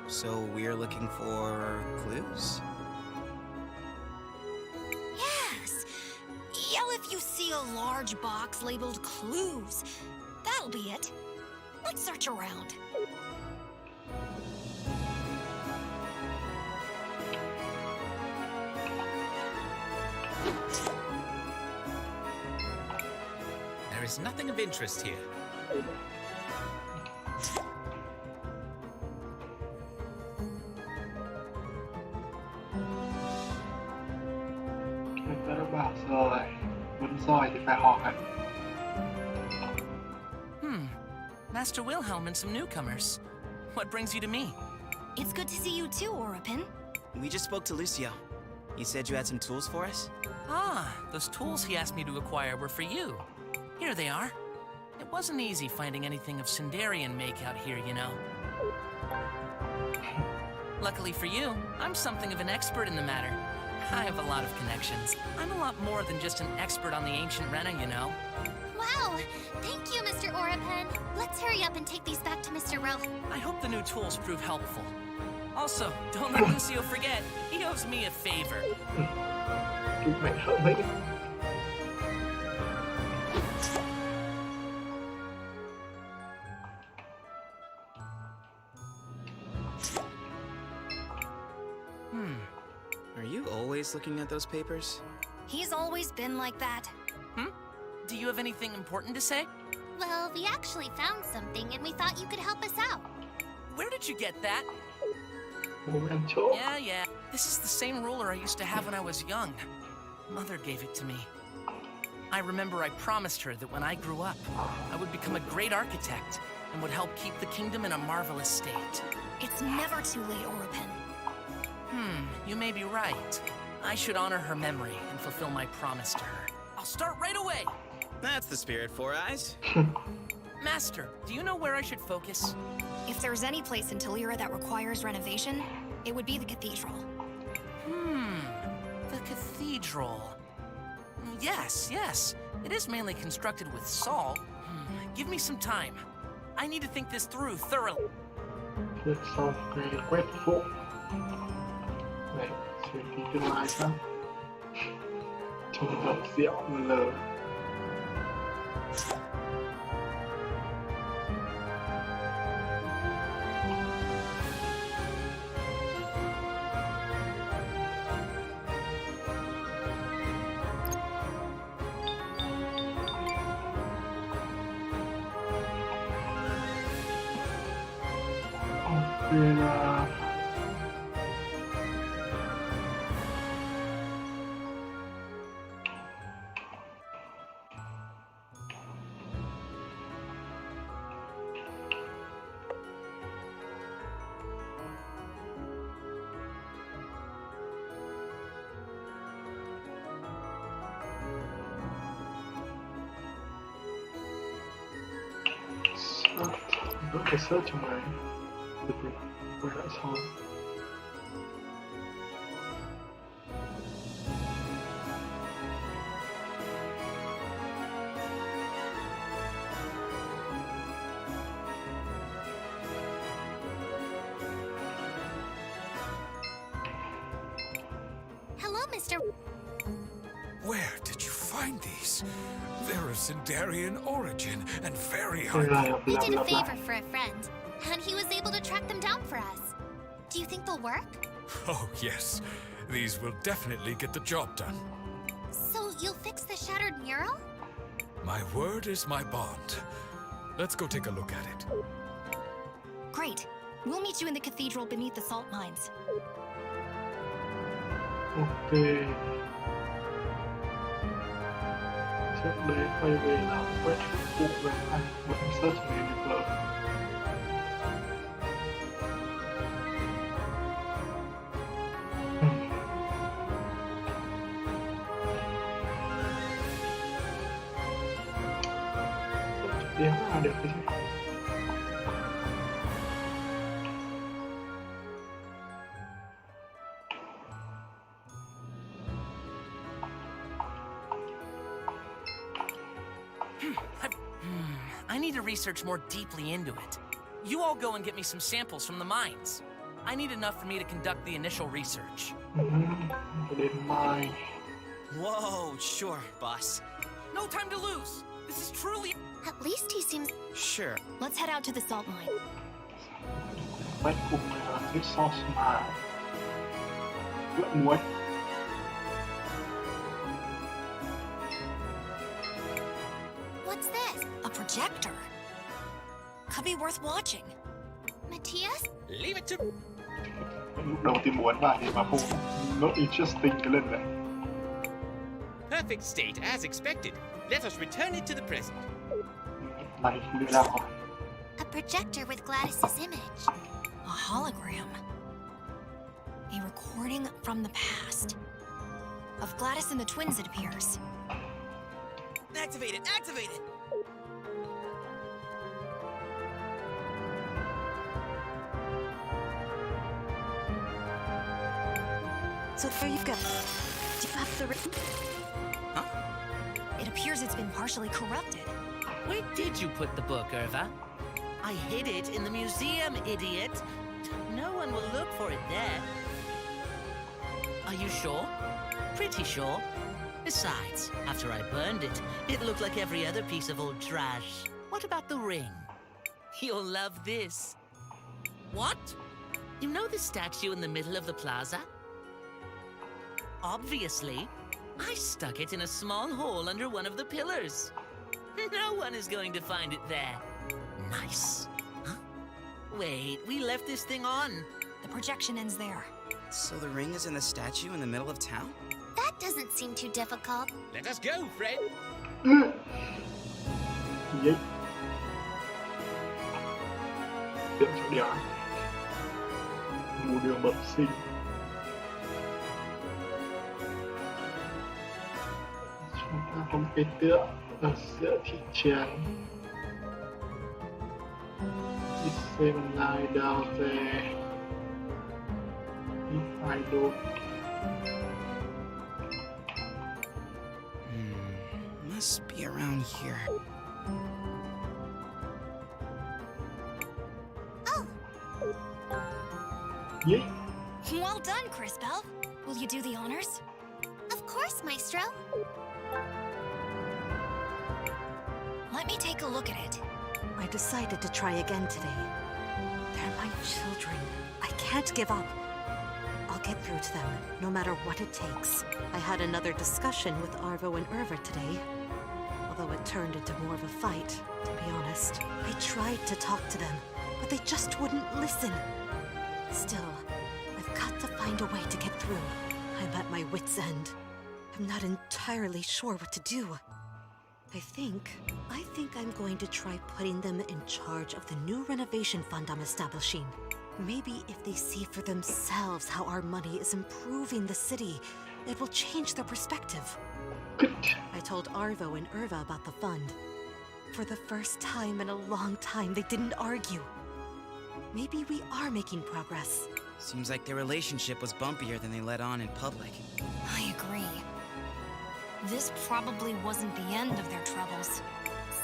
So we're looking for clues? Yes! Yell if you see a large box labeled clues. That'll be it. Let's search around. There is nothing of interest here. Người ta đã bảo rồi, muốn giỏi thì phải hỏi. Master Wilhelm and some newcomers. What brings you to me? It's good to see you too, Orapin. We just spoke to Lucio. He said you had some tools for us? Ah, those tools he asked me to acquire were for you. Here they are. It wasn't easy finding anything of Sundarian make out here, you know. Luckily for you, I'm something of an expert in the matter. I have a lot of connections. I'm a lot more than just an expert on the ancient Rena, you know. Wow! Thank you, Mr. Orapen. Let's hurry up and take these back to Mr. Rowe. I hope the new tools prove helpful. Also, don't let Lucio forget, he owes me a favor. Chú mẹ sợ mấy. Are you always looking at those papers? He's always been like that. Do you have anything important to say? Well, we actually found something and we thought you could help us out. Where did you get that? Bố em chỗ. Yeah. This is the same ruler I used to have when I was young. Mother gave it to me. I remember I promised her that when I grew up, I would become a great architect and would help keep the kingdom in a marvelous state. It's never too late, Orapin. You may be right. I should honor her memory and fulfill my promise to her. I'll start right away! That's the spirit, Four Eyes. Master, do you know where I should focus? If there's any place in Talira that requires renovation, it would be the cathedral. The cathedral. Yes. It is mainly constructed with salt. Give me some time. I need to think this through thoroughly. Việc xong cái quét phụ. Này, suy nghĩ tương lai sao? Trông rộng rẹo lờ. Là đỡ cái search trong này từ từ quay lại sau. Hello, Mr. Where did you find these? They're of Sundarian origin and very Đây hard. là We did a lặp favor lại. for a friend, and he was able to track them down for us. Do you think they'll work? Oh, yes. These will definitely get the job done. So you'll fix the shattered mural? My word is my bond. Let's go take a look at it. Great. We'll meet you in the cathedral beneath the salt mines. Ok. Trước đấy quay về là quét phụ về anh vẫn search này được rồi. Đéo là được cái gì. I need to research more deeply into it. You all go and get me some samples from the mines. I need enough for me to conduct the initial research. Đến mai. Whoa, sure, boss. No time to lose. This is truly... At least he seems... Sure. Let's head out to the salt mine. Quét cùng chiếc sauce mà lợn muối. What's this? A projector. Could be worth watching. Matthias? Leave it to... Lúc đầu thì muốn vào thì mà không not interesting cái lần này. Perfect state as expected. Let us return it to the present. Này lừa đảo rồi. A projector with Gladys's image. A hologram. A recording from the past. Of Gladys and the twins, it appears. Activate it! Activate it! So there you've got... Do you have the... Huh? It appears it's been partially corrupted. Where did you put the book, Irva? I hid it in the museum, idiot. No one will look for it there. Are you sure? Pretty sure. Besides, after I burned it, it looked like every other piece of old trash. What about the ring? You'll love this. What? You know the statue in the middle of the plaza? Obviously, I stuck it in a small hole under one of the pillars. No one is going to find it there. Nice. Huh? Wait, we left this thing on. The projection ends there. So the ring is in the statue in the middle of town? That doesn't seem too difficult. Let us go, Fred. Giấy. Tiệm số điểm. Mù đường bẩm sinh. Chúng ta có một cái tượng ở giữa thị trấn. Đi xem lại đào về. Đi phải đốt. Must be around here. Giấy. Well done, Crisbell. Will you do the honors? Of course, Maestro. Let me take a look at it. I decided to try again today. They're my children. I can't give up. I'll get through to them, no matter what it takes. I had another discussion with Arvo and Irva today. Although it turned into more of a fight, to be honest. I tried to talk to them, but they just wouldn't listen. Still, I've got to find a way to get through. I'm at my wit's end. I'm not entirely sure what to do. I think I'm going to try putting them in charge of the new renovation fund I'm establishing. Maybe if they see for themselves how our money is improving the city, it will change their perspective. I told Arvo and Irva about the fund. For the first time in a long time, they didn't argue. Maybe we are making progress. Seems like their relationship was bumpier than they let on in public. I agree. This probably wasn't the end of their troubles.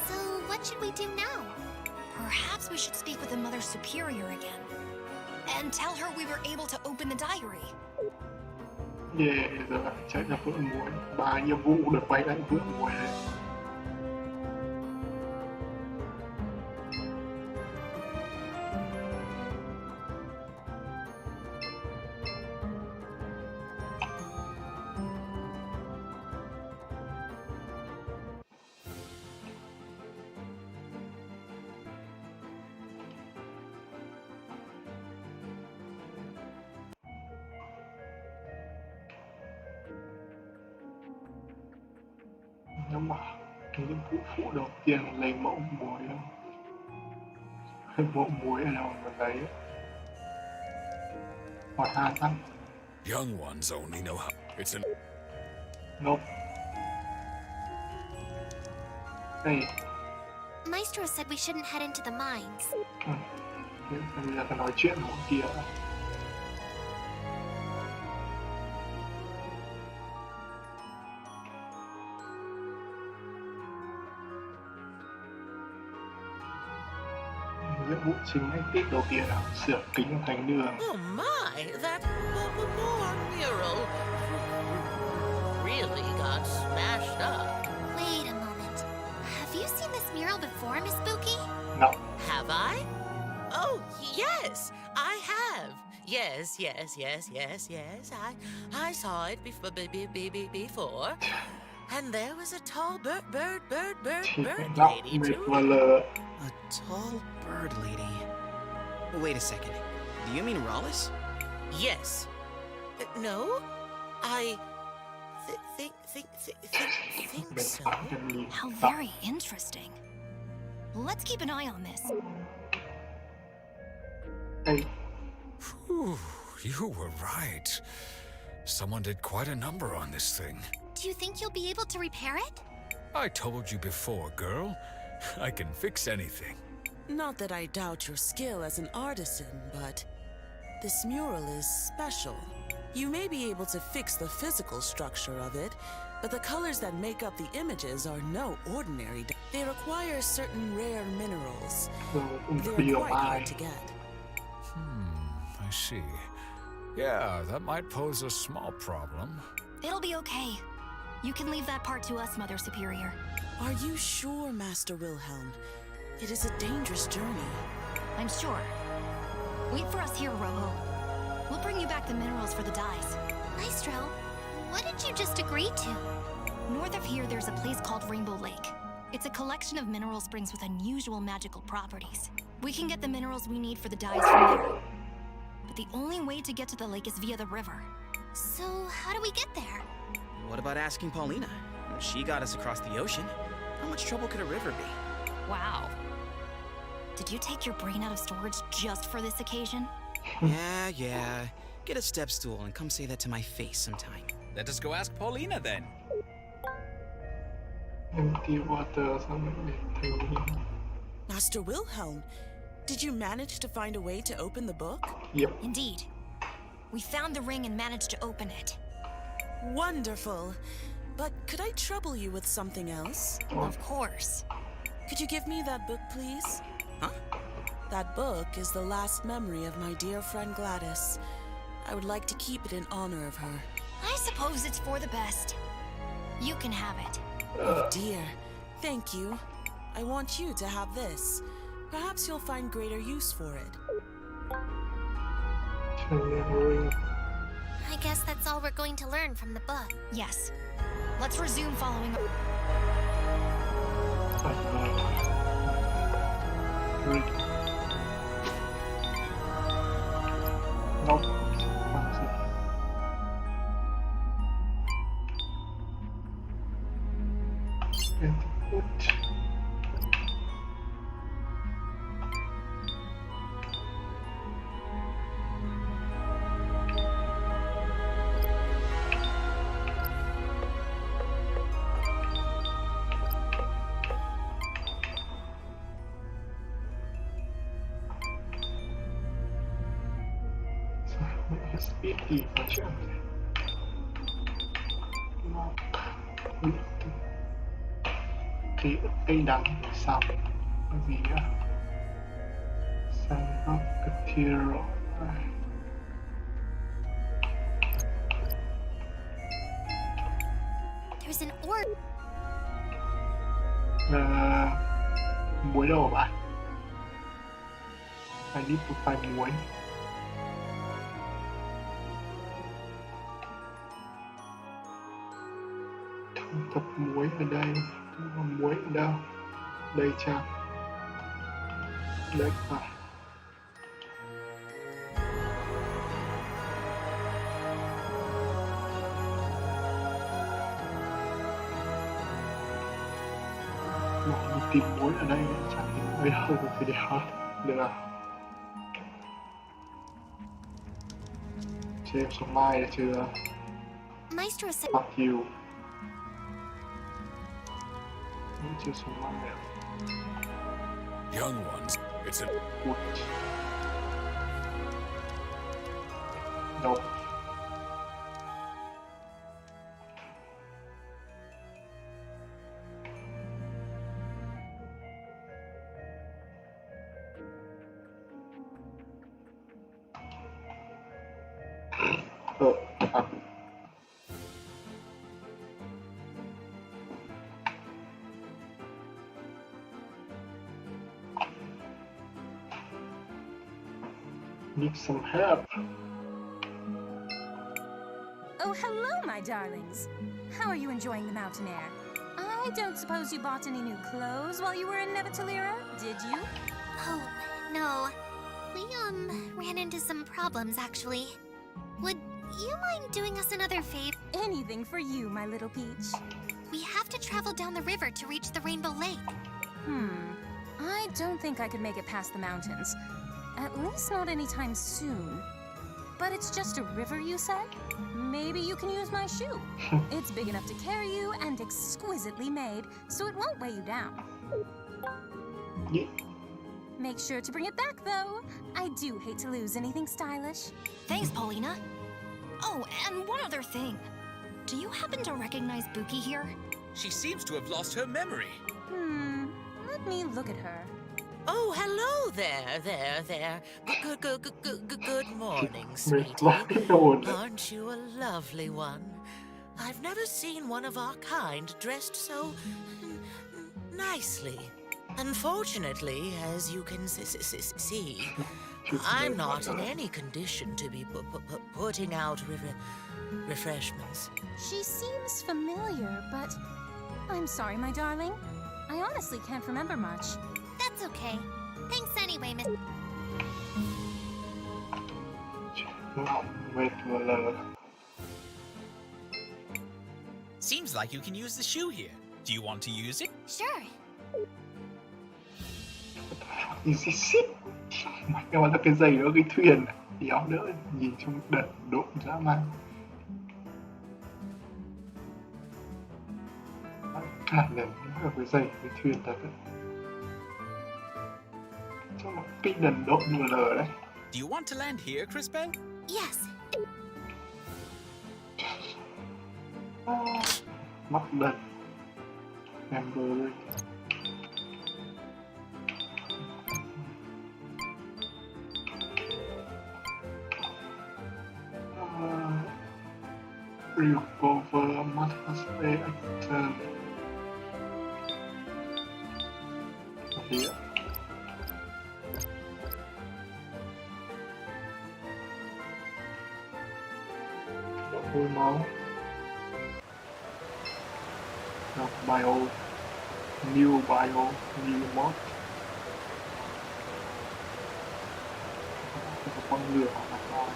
So, what should we do now? Perhaps we should speak with the Mother Superior again. And tell her we were able to open the diary. Yeah, giờ là phải chạy ra vựa muối. 3 nhiệm vụ được quay lại vựa muối đấy. Nhưng mà cái nhiệm vụ phụ đầu tiên là lấy mẫu muối. Mẫu muối ở đâu mà lấy? Hoặc Hà Tăng. Young ones only know how. It's an... Nope. Đây. Maestro said we shouldn't head into the mines. Bây giờ phải nói chuyện của kia. Nhiệm vụ chính hay tiết đầu tiên là sửa kính thành đường. Oh my, that more mural really got smashed up. Wait a moment. Have you seen this mural before, Miss Spooky? No. Have I? Oh, yes, I have. Yes. I saw it before. And there was a tall bird Chỉ phải lặng lady mệt too. và lờ. A tall bird lady. Wait a second. Do you mean Rollis? Yes. No, I think Mệt so. phẳng chân lý. How very interesting. Let's keep an eye on this. Hey, Whew, you were right. Someone did quite a number on this thing. Do you think you'll be able to repair it? I told you before, girl. I can fix anything. Not that I doubt your skill as an artisan, but this mural is special. You may be able to fix the physical structure of it, but the colors that make up the images are no ordinary. They require certain rare minerals. giờ cũng They're nhiều quite bài. hard to get. I see. Yeah, that might pose a small problem. It'll be okay. You can leave that part to us, Mother Superior. Are you sure, Master Wilhelm? It is a dangerous journey. I'm sure. Wait for us here, Roho. We'll bring you back the minerals for the dyes. Maestro, what did you just agree to? North of here, there's a place called Rainbow Lake. It's a collection of mineral springs with unusual magical properties. We can get the minerals we need for the dyes from there. But the only way to get to the lake is via the river. So, how do we get there? What about asking Paulina? She got us across the ocean. How much trouble could a river be? Wow. Did you take your brain out of storage just for this occasion? Yeah. Get a step stool and come say that to my face sometime. Let us go ask Paulina then. Empty water xong rồi để thành Master Wilhelm, did you manage to find a way to open the book? Yep. Indeed. We found the ring and managed to open it. Wonderful. But could I trouble you with something else? Of course. Could you give me that book, please? Huh? That book is the last memory of my dear friend Gladys. I would like to keep it in honor of her. I suppose it's for the best. You can have it. Oh dear. Thank you. I want you to have this. Perhaps you'll find greater use for it. I guess that's all we're going to learn from the book. Yes. Let's resume following. Nope. Bằng gì? Input. Speed thì có chuyện gì? Cái cây đắng sao? Cái gì á? Sign up cathedral. There's an orb. Muối đâu hả bạn? I need to find muối. Thu thập muối ở đây. Muối ở đâu? Đây chăng? Đây phải. Mọi người tìm muối ở đây chẳng thấy muối đâu thì để hỏi. Được nào? Xem số mai đã chưa? Maestro said Fuck you. Chưa số mai nào. Young ones, it's a... What? Nope. À. Need some help. Oh, hello, my darlings. How are you enjoying the mountain air? I don't suppose you bought any new clothes while you were in Nevatalira, did you? Oh, no. We, ran into some problems, actually. Would you mind doing us another favor? Anything for you, my little peach. We have to travel down the river to reach the Rainbow Lake. I don't think I could make it past the mountains. At least not anytime soon. But it's just a river, you said? Maybe you can use my shoe. It's big enough to carry you and exquisitely made, so it won't weigh you down. Yeah. Make sure to bring it back, though. I do hate to lose anything stylish. Thanks, Paulina. Oh, and one other thing. Do you happen to recognize Buki here? She seems to have lost her memory. Let me look at her. Oh, hello there. Good morning, Mệt sweetie. vãi đồn đấy. Aren't you a lovely one? I've never seen one of our kind dressed so nicely. Unfortunately, as you can see, I'm not in any condition to be putting out refreshments. She seems familiar, but I'm sorry, my darling. I honestly can't remember much. That's okay. Thanks anyway, Miss... Mệt mà lờ. Seems like you can use the shoe here. Do you want to use it? Sure. Easy shit. Mày nghe là cái giày ở cái thuyền đéo đỡ nhìn trong đợt độn dã man. Cả lần nó là cái giày cái thuyền thật đấy. Trong nó cái đần độn như lờ đấy. Do you want to land here, Cris Bell? Yes. Mắt đần. Member. Recover must pay a turn. Here. Hồi máu. Now bio, new mod. Con lửa mặt to.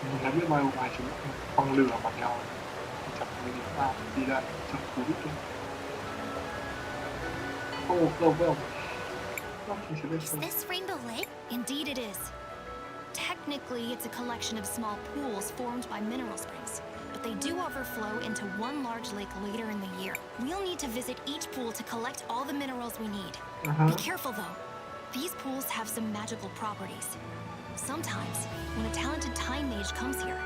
Mình đã biết bio ngoài chúng con lửa mặt nhau. Chẳng mình vào đi lại chẳng cú biết luôn. Oh, well. Is this Rainbow Lake? Indeed it is. Technically, it's a collection of small pools formed by mineral springs, but they do overflow into one large lake later in the year. We'll need to visit each pool to collect all the minerals we need. Be careful though. These pools have some magical properties. Sometimes, when a talented time mage comes here,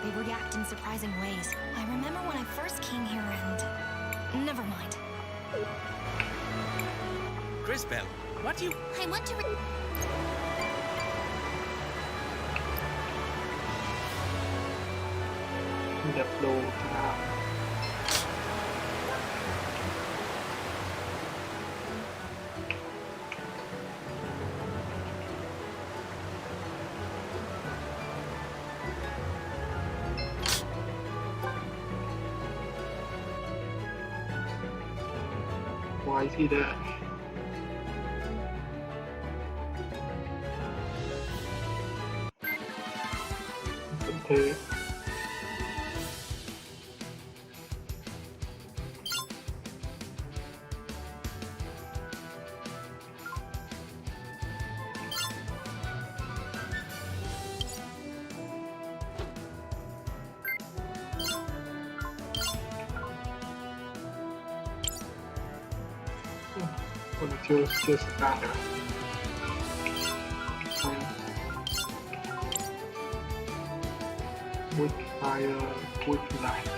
they react in surprising ways. I remember when I first came here and... Never mind. Cris Bell, what do you... I want to... Nhập đồ thế nào? Quái gì đây? Vẫn thế. Còn chưa scan được. Modifier quick line.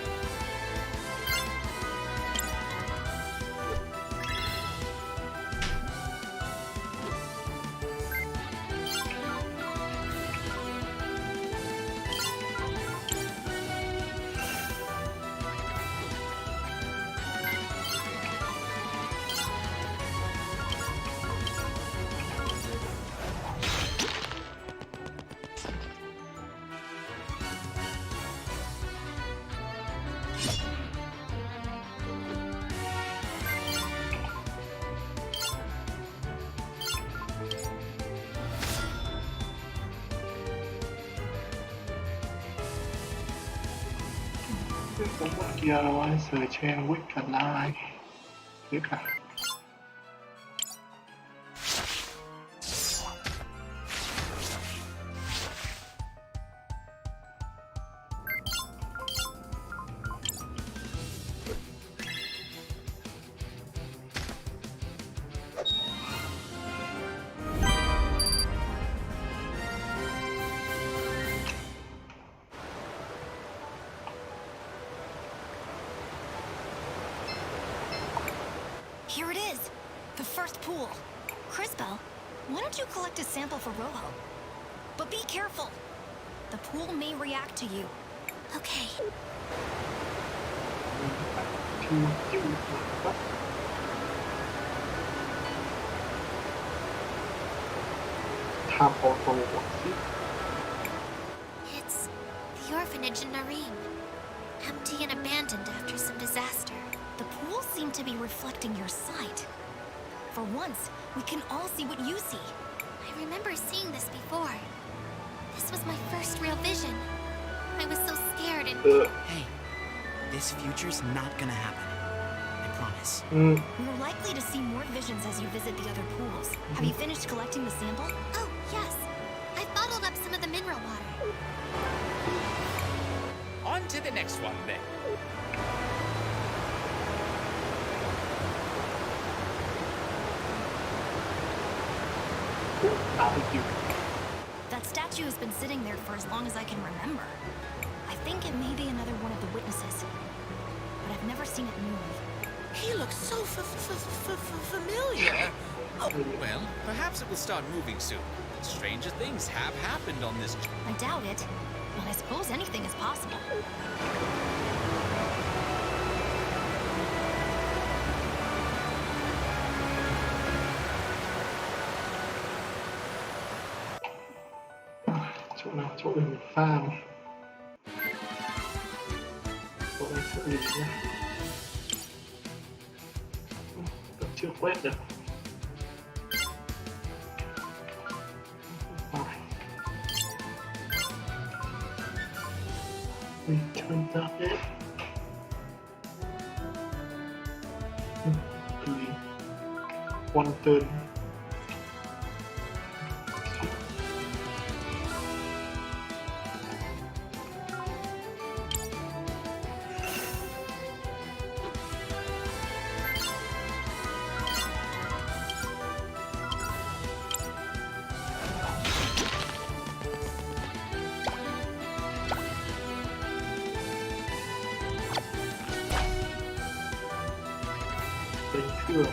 Giống một kia rồi, sờ chen quýt cả lai. Tiếp à. Here it is, the first pool. Crisbell, why don't you collect a sample for Rojo? But be careful. The pool may react to you. Okay. Tham ô tô một xíu. It's the orphanage in Nareem. Empty and abandoned after some disaster. The pool seemed to be reflecting your sight. For once, we can all see what you see. I remember seeing this before. This was my first real vision. I was so scared and... Hey, this future's not gonna happen. I promise. You're likely to see more visions as you visit the other pools. Have you finished collecting the sample? Oh, yes. I've bottled up some of the mineral water. On to the next one, then. That statue has been sitting there for as long as I can remember. I think it may be another one of the witnesses, but I've never seen it move. He looks so familiar. Oh, well, perhaps it will start moving soon. Stranger things have happened on this. I doubt it, but I suppose anything is possible. Chỗ nào chỗ để mình farm. Chỗ này xử lý nhá. Vẫn chưa quét được. Mình chơi ra hết. One turn. Bình thường.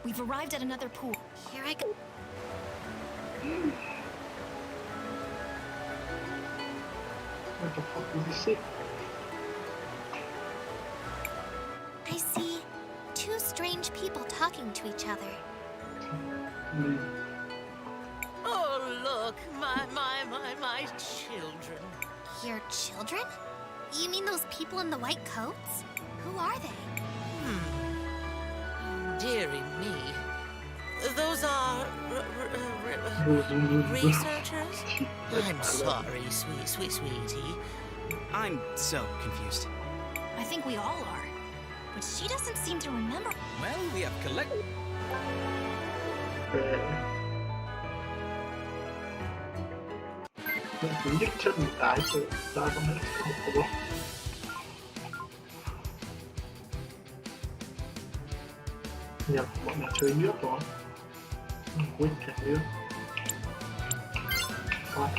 We've arrived at another pool. Here I go. What the fuck is this shit? I see two strange people talking to each other. Oh, look, my children. Your children? You mean those people in the white coats? Who are they? Dearie me. Those are researchers? I'm sorry, sweetie. I'm so confused. I think we all are. but she doesn't seem to remember. Well, we have collected. Mình cứ nhích chân một cái rồi ra trong hết không có. Nhập bọn nó chơi nước đó. Quên cả nước. Quá.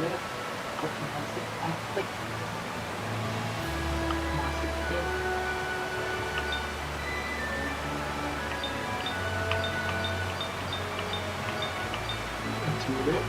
Biết có thể nó sẽ áp tích nó sẽ biết chỉ biết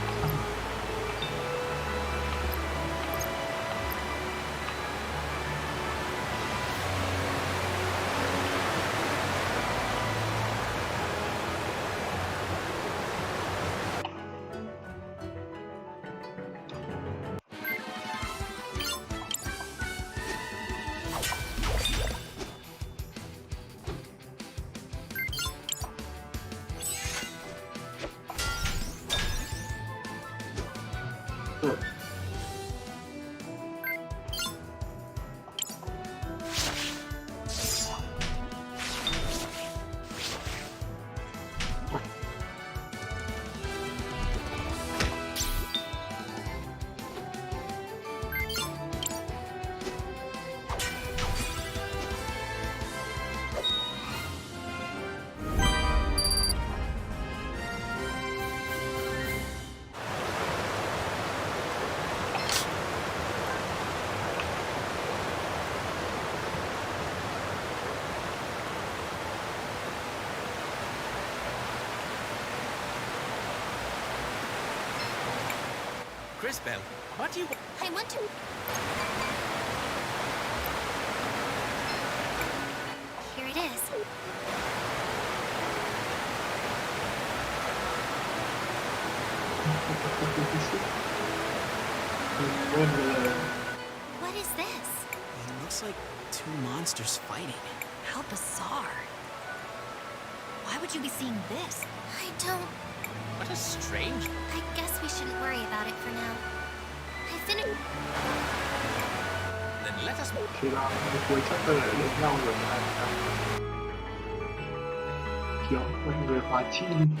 Cris Bell, what do you... I want to... Here it is. What is this? It looks like two monsters fighting. How bizarre. Why would you be seeing this? I don't... What a strange... I guess we shouldn't worry about it for now. I finished... Then let us... Thì là cuối chắc là được nhau rồi mà. Kiểu mọi người hòa chim.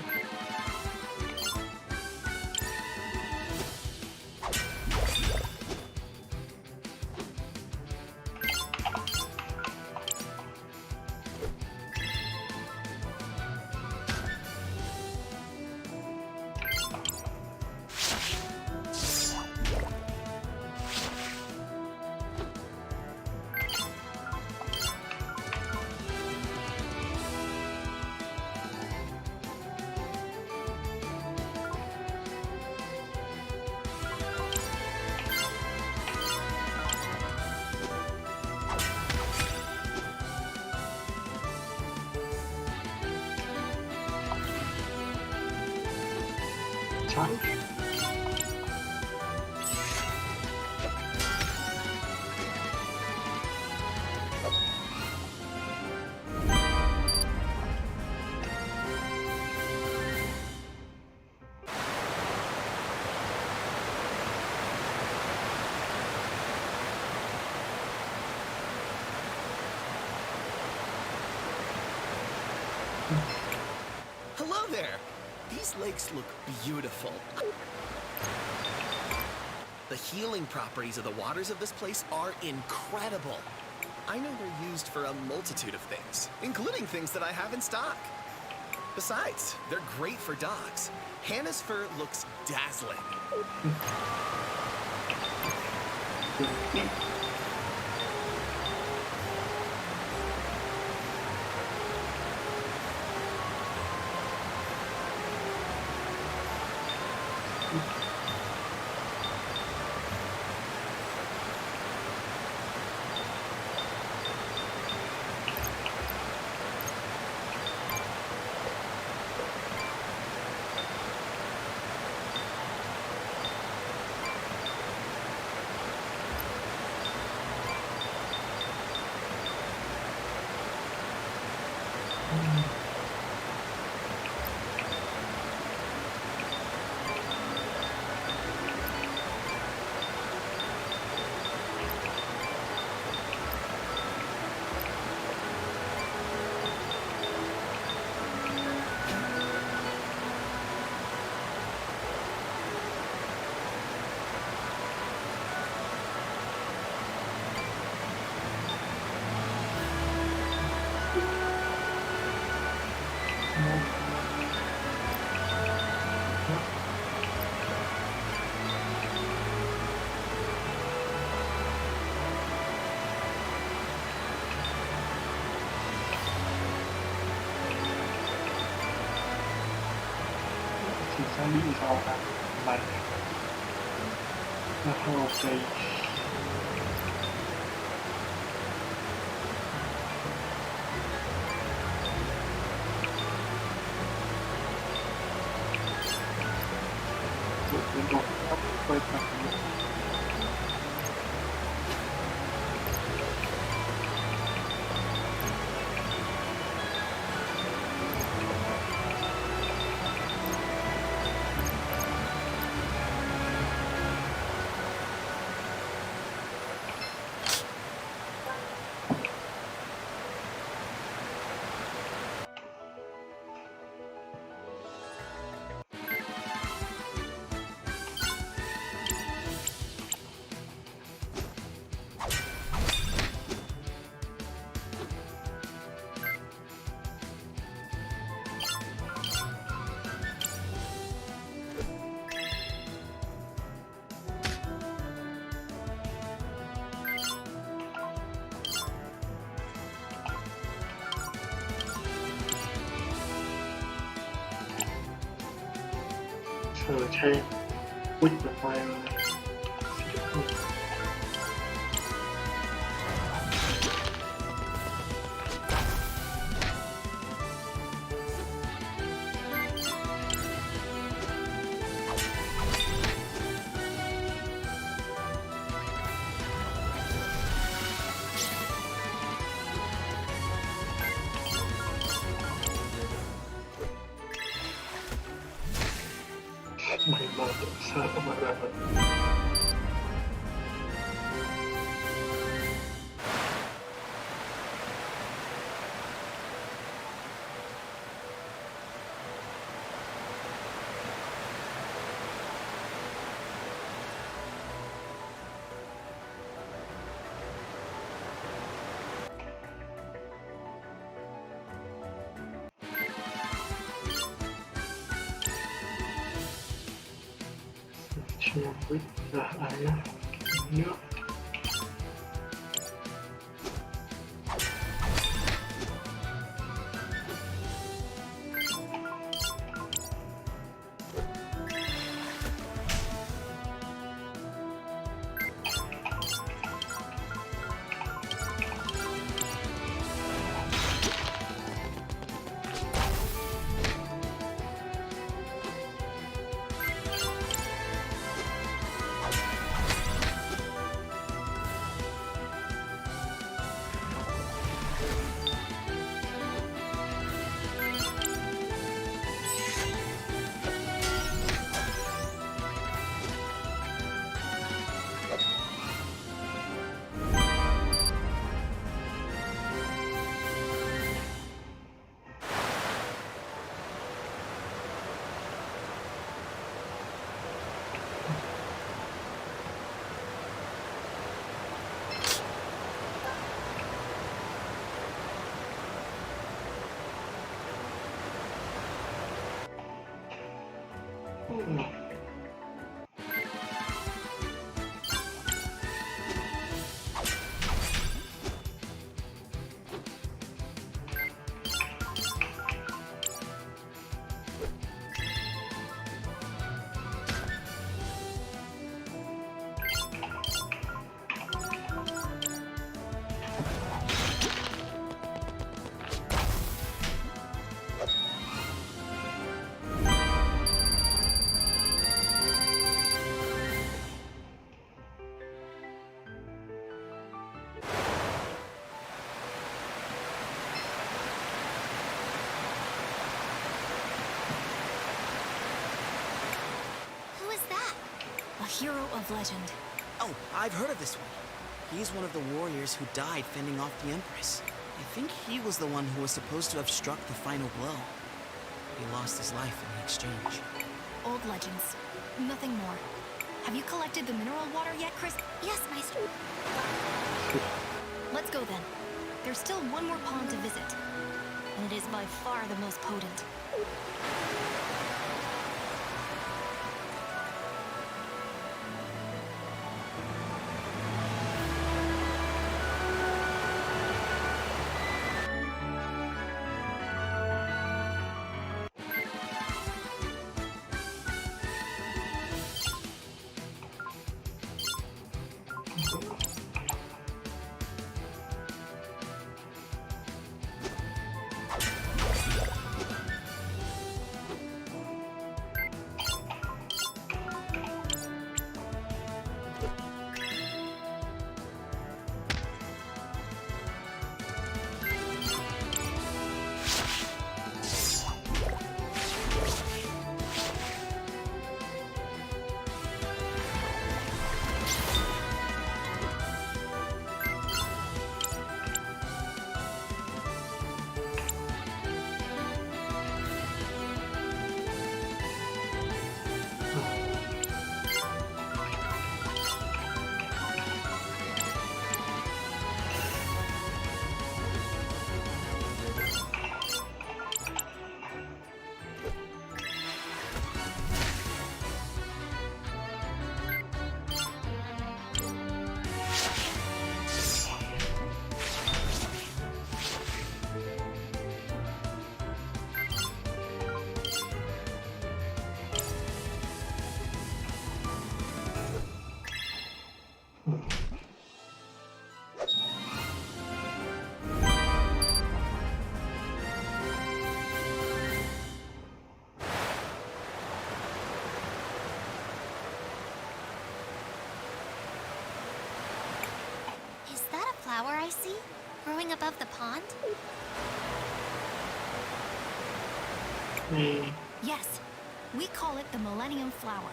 Trái. Hello there! These lakes look beautiful. The healing properties of the waters of this place are incredible. I know they're used for a multitude of things, including things that I have in stock. Besides, they're great for dogs. Hannah's fur looks dazzling. Thì sao lý do là mày là hơi ok. Rồi đến độ tóc quay mặt nữa. Chờ che quýt được file này. May moto sa kamaraman. Siyempre, ayaw. Ayaw. Hero of legend. Oh, I've heard of this one. He's one of the warriors who died fending off the Empress. I think he was the one who was supposed to have struck the final blow. He lost his life in the exchange. Old legends. Nothing more. Have you collected the mineral water yet, Cris? Yes, Maestro. Let's go then. There's still one more pond to visit. And it is by far the most potent. Flower I see? Growing above the pond? Yes. We call it the Millennium Flower.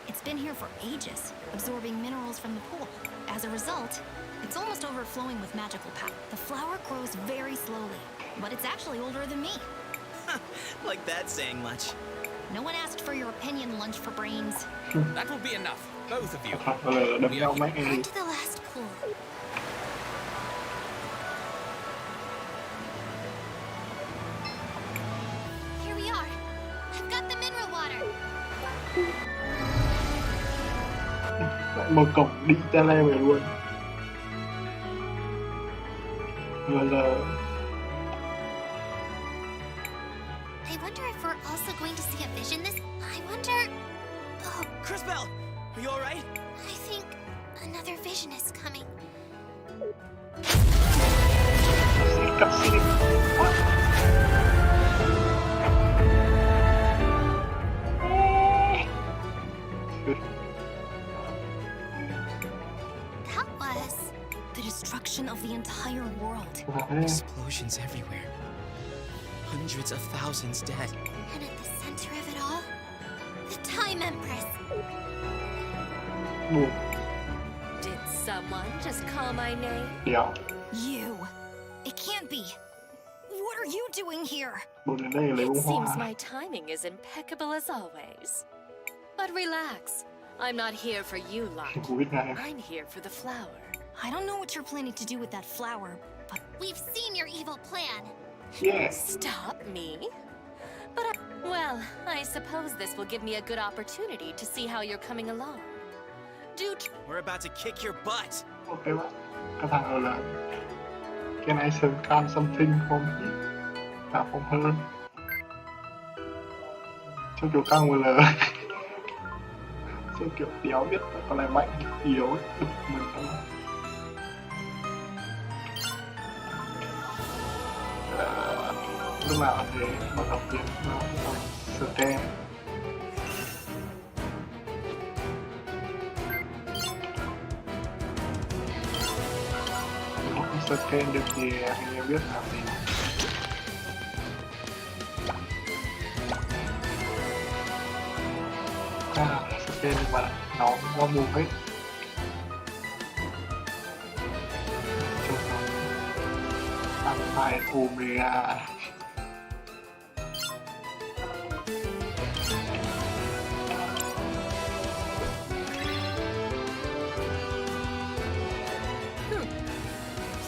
It's been here for ages, absorbing minerals from the pool. As a result, it's almost overflowing with magical power. The flower grows very slowly, but it's actually older than me. Like that's saying much. No one asked for your opinion, lunch for brains. That will be enough, both of you. Thật là đâm nhau mẹ đi. On to the last pool. Here we are. I've got the mineral water. Lại mở cổng đi tele về luôn. Vừa giờ I wonder if we're also going to see a vision this. I wonder. Oh, Cris Bell, are you all right? I think another vision is coming. That was The destruction of the entire world. Explosions everywhere. Hundreds of thousands dead. And at the center of it all, the Time Empress. buồn. Did someone just call my name? Đéo. You. It can't be. What are you doing here? Buồn đến đây lấy It bông seems hoa. my timing is impeccable as always. But relax. I'm not here for you lot. Cô biết ngay. I'm here for the flower. I don't know what you're planning to do with that flower, but We've seen your evil plan. Yeah. Stop me? Well, I suppose this will give me a good opportunity to see how you're coming along. We're about to kick your butt. Ok bạn. Các thằng ở là Can I can something for me? Là from her. Cho kiểu căng vừa lời. Cho kiểu đéo biết còn lại mạnh yếu ấy. Đục mình không. Lúc nào thì bắt đầu tiến nó scan. Không scan được thì anh em biết làm gì. Scan nhưng mà nó mù hết. Cho nó tăng file Omega.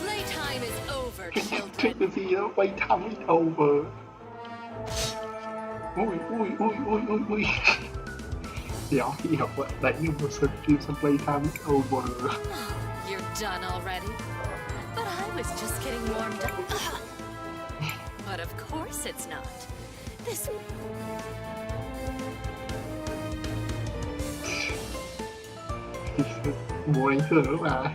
Playtime is over, Cái children. gì đó quay thăm it over. Ui. Đéo hiểu vậy, đánh như một sân kim xong playtime it over. You're done already? But I was just getting warmed up. But of course it's not. This... Muốn đánh thưởng lúc nào ấy.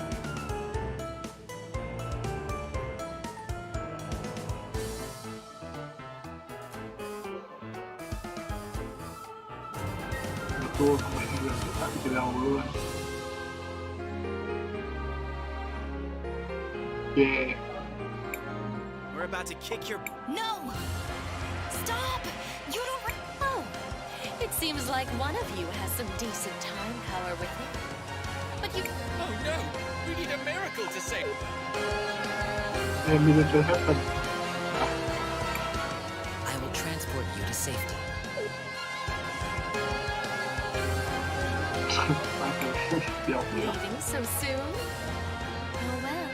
Một tour không phải lần sẽ tặng từ đầu luôn. Yeah. We're about to kick your... no! Stop! You don't. Oh, it seems like one of you has some decent time power with it. But you... Oh no! We need a miracle to save. Yeah, miracle happen. I will transport you to safety. Đéo hiểu. Leaving so soon? Oh well.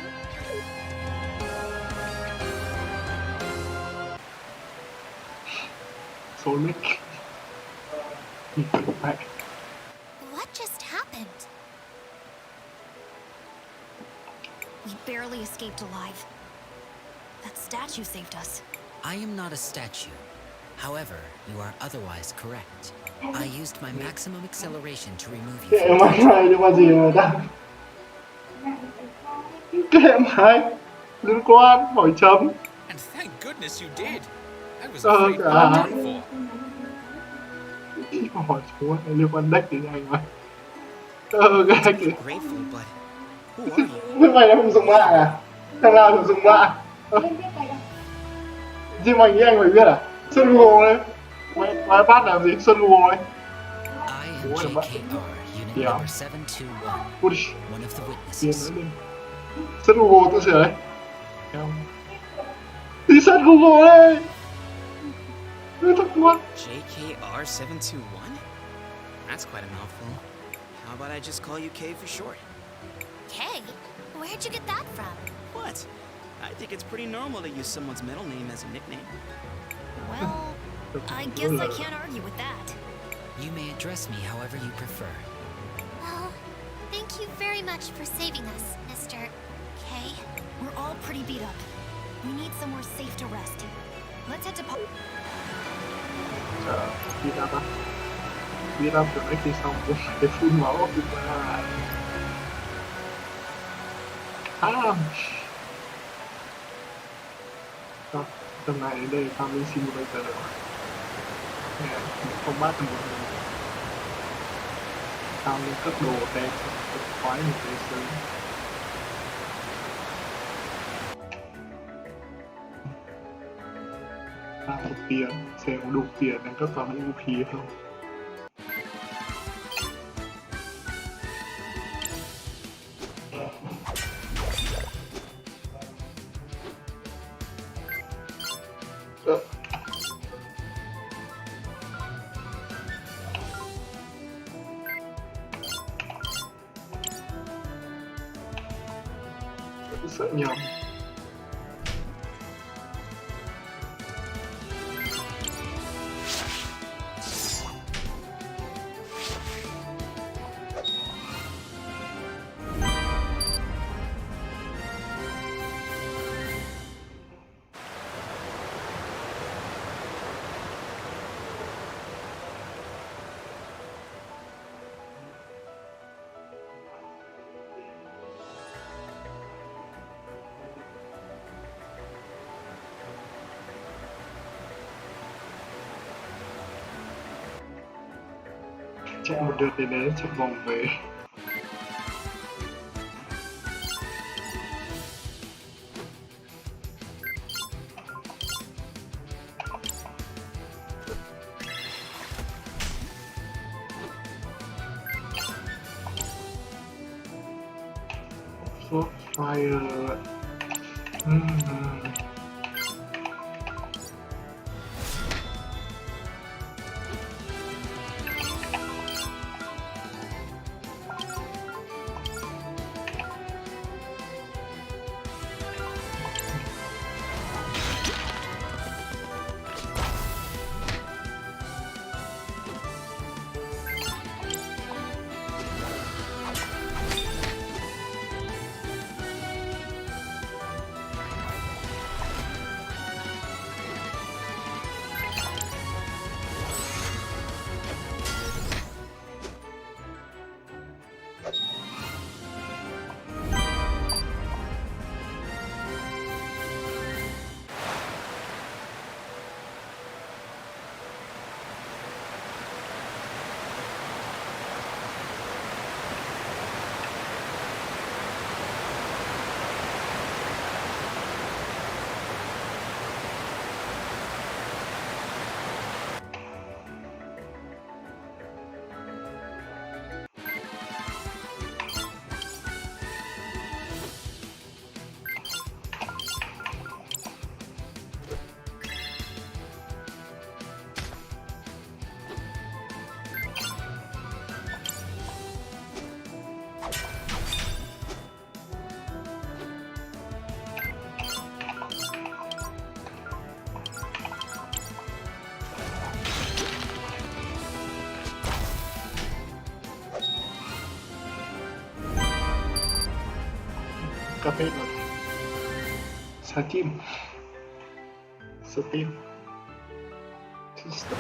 Sonic. What just happened? We barely escaped alive. That statue saved us. I am not a statue. However, you are otherwise correct. I used my maximum acceleration to remove you Kệ from mày này nhưng mà gì mà ta. Kệ mày. Liên quan, hỏi chấm. And thank goodness you did. I was afraid we were done for. Hỏi chú liên quan deck thì anh mà. Cái kìa. Grateful, but who are you? Thế mày đã không dùng mạng à? Thằng nào không dùng mạng? Chứ mày nghĩ anh phải biết à? Sơn Google đấy. Quái bát làm gì? Sơn Ngô ấy. I am JKR, unit Yeah. number 721, Ui, one of the tiền witnesses. nữa đi. Sơn Ngô tôi sửa đấy. Đi Sơn Ngô đây. Tôi thắc mắc. JKR 721? That's quite a mouthful. How about I just call you K for short? Kay? Where'd you get that from? What? I think it's pretty normal to use someone's middle name as a nickname. Well, I guess I can't argue with that. You may address me however you prefer. Well, thank you very much for saving us, Mr. K. We're all pretty beat up. We need somewhere safe to rest. Let's head to Beat up á. Beat up rồi mấy khi xong cũng phải phun máu. Tầm này đến đây Farming Simulator rồi. Nè, không bắt được một người. Tao lên cấp đồ đen khoái một cái sớm. Tao một tiền, xem có đủ tiền để cấp vào những vũ khí không. Sợ nhầm. Chạy một đợt để né chạy vòng về. Shot fire. Cà phê là Steam. System.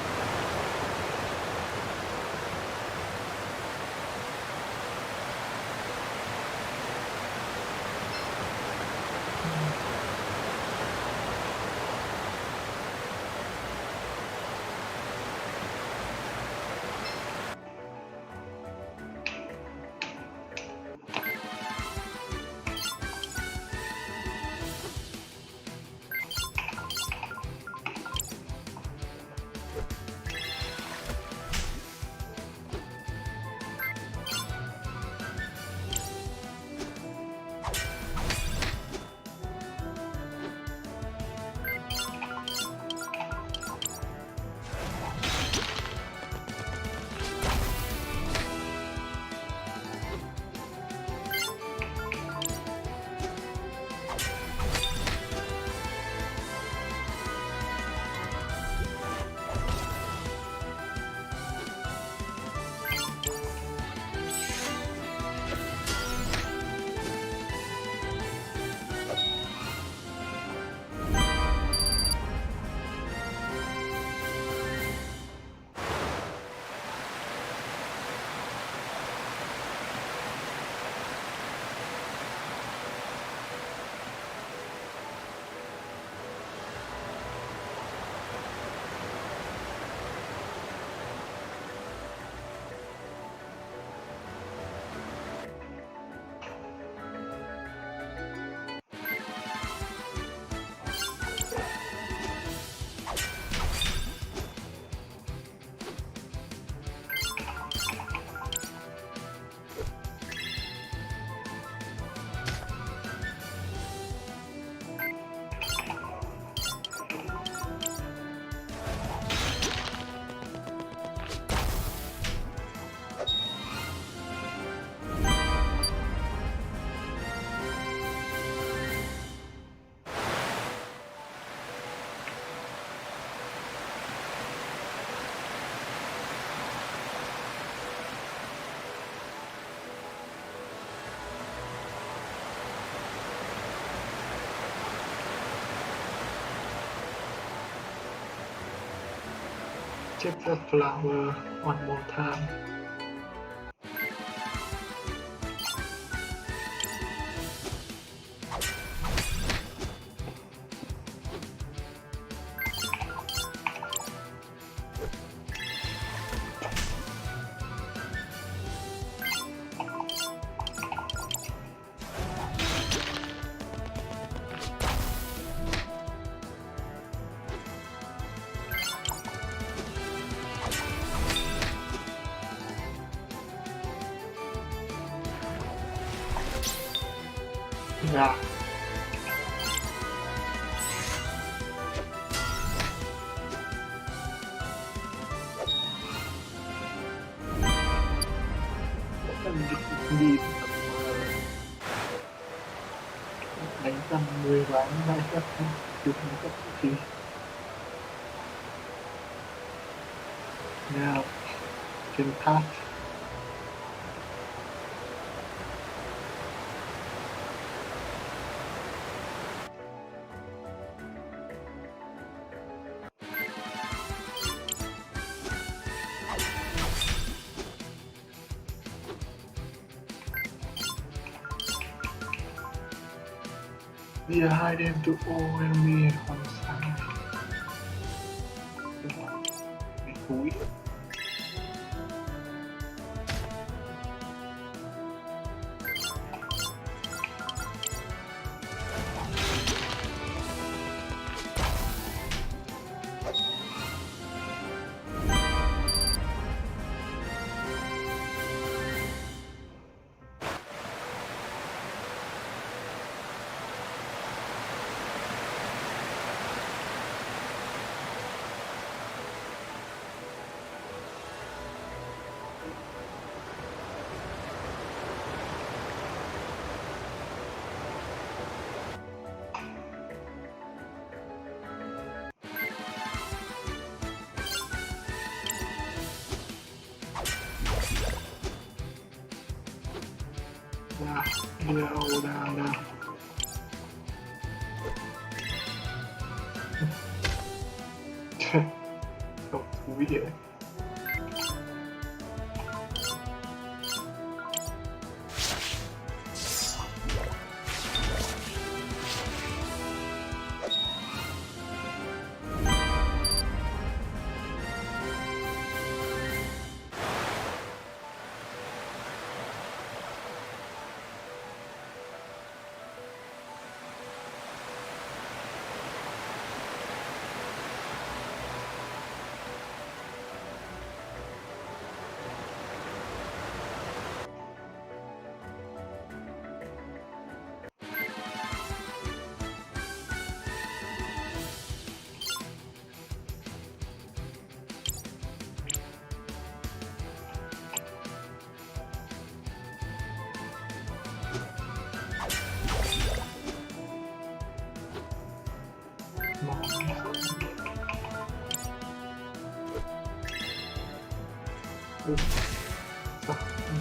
check the flower one more time. Dạ. Đi đánh tầm 10 ván lại chắc chụp một cấp gì. Now can pass. We are hiding to all enemy on side. Cái túi. Đưa ô down now. Không thú vị vậy.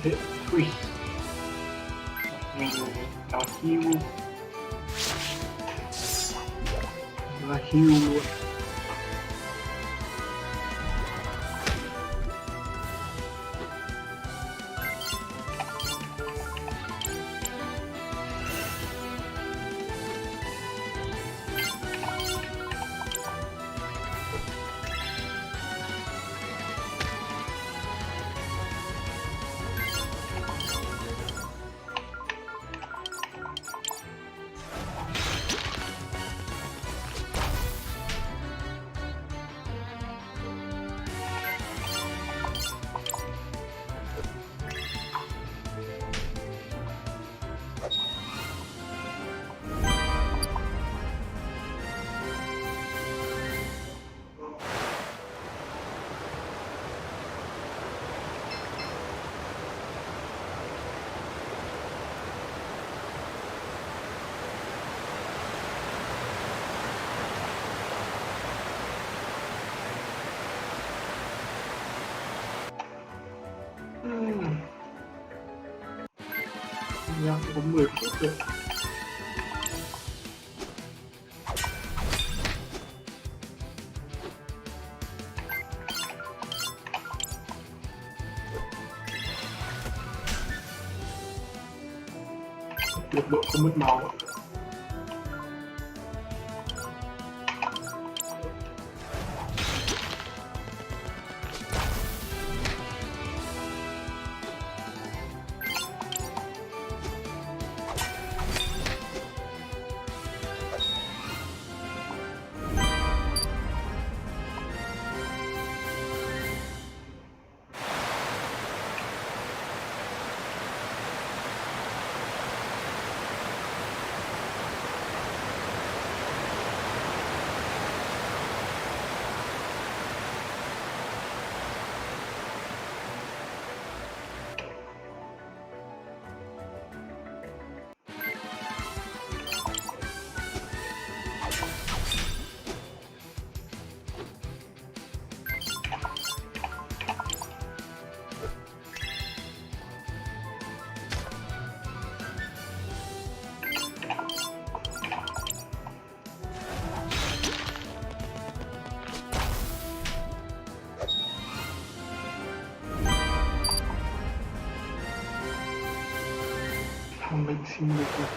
Hit 3. Nó heal. Nó heal luôn. Dạ, có 10 phút rồi. Nhiệt độ không mất máu. Thằng mình xin được rồi.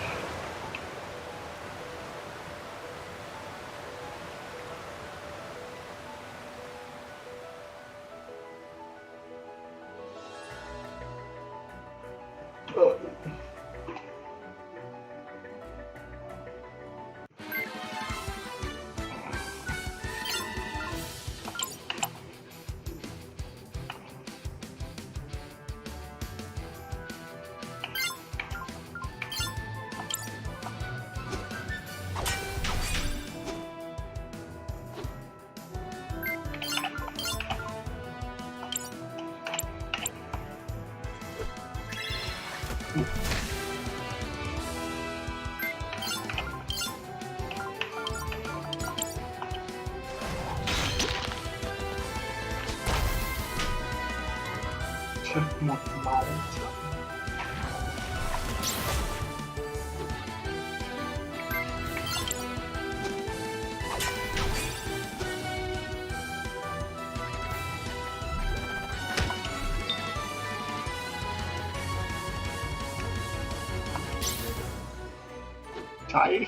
Chết một máu. Cháy.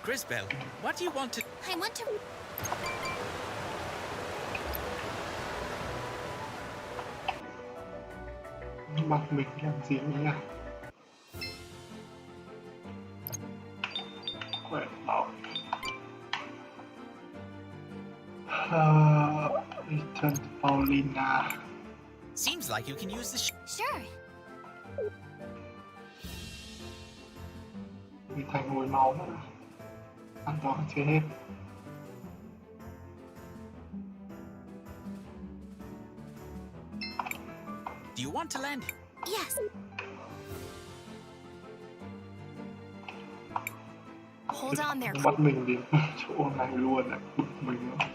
Crisbell, what do you want to... I want to... Mặt mình làm gì nhỉ? Khỏe máu. Return to Paulina. Seems like you can use the... Sure. Vì thành hồi máu nữa. An toàn chưa hết. Do you want to land? Yes. Hold on there. Bắt mình đến chỗ này luôn ạ. Bực mình nữa.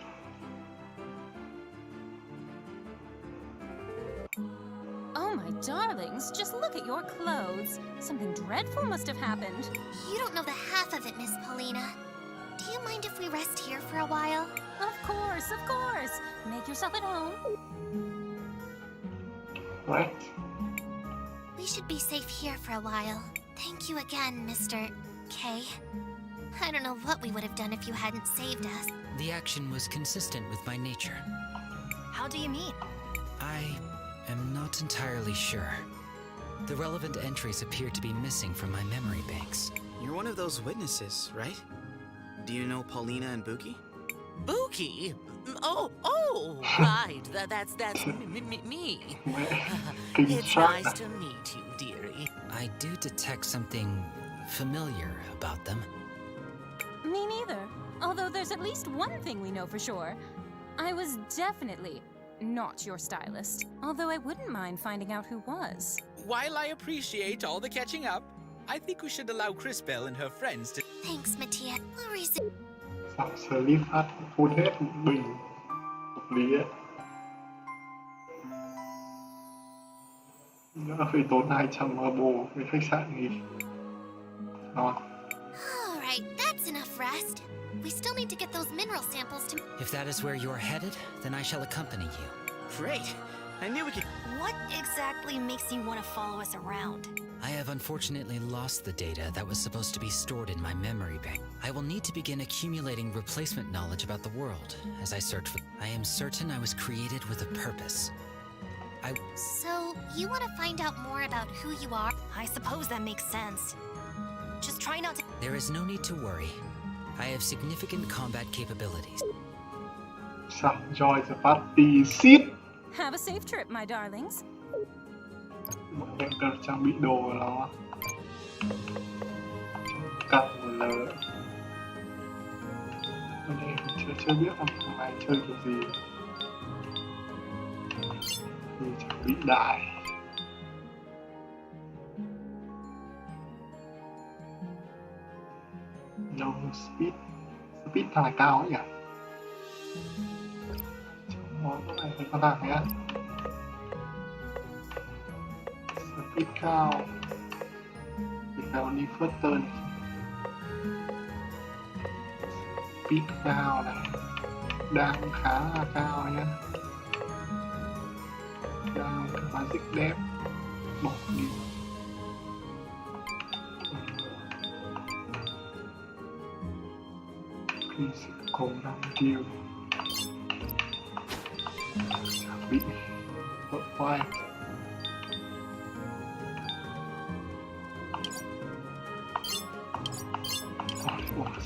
Oh, my darlings, just look at your clothes. Something dreadful must have happened. You don't know the half of it, Miss Paulina. Do you mind if we rest here for a while? Of course, of course. Make yourself at home. Right. We should be safe here for a while. Thank you again, Mr. K. I don't know what we would have done if you hadn't saved us. The action was consistent with my nature. How do you mean? I am not entirely sure. The relevant entries appear to be missing from my memory banks. You're one of those witnesses, right? Do you know Paulina and Buki? Buki? Oh, right. That's me. It's nice to meet you, dearie. I do detect something familiar about them. Me neither. Although there's at least one thing we know for sure. I was definitely not your stylist. Although I wouldn't mind finding out who was. While I appreciate all the catching up, I think we should allow Crisbell and her friends to... Thanks, Mattia. We'll resume. Sao Sleep phát phun hết một bình. Hợp lý ấy. Đỡ phải tốn 200 marble với khách sạn nghỉ. Ngon. Alright, that's enough rest. We still need to get those mineral samples to... If that is where you are headed, then I shall accompany you. Great! I knew we could... What exactly makes you want to follow us around? I have unfortunately lost the data that was supposed to be stored in my memory bank. I will need to begin accumulating replacement knowledge about the world as I search for... I am certain I was created with a purpose. So, you want to find out more about who you are? I suppose that makes sense. Just try not to... There is no need to worry. I have significant combat capabilities. Sao join the party sit. Have a safe trip, my darlings. Bọn em cần trang bị đồ vào nó. Cắt một lờ. Ở đây mình chưa biết là hôm nay chơi kiểu gì. Thì trang bị đại. No speed. Speed thằng này cao ấy nhỉ? Trong này thấy con thằng này á. Speed cao. Thì cao đi first turn. Speed cao này. Đang khá là cao nhá. Đang magic depth. Bỏ đi. Physical năng kill. Trang bị vỡ quay.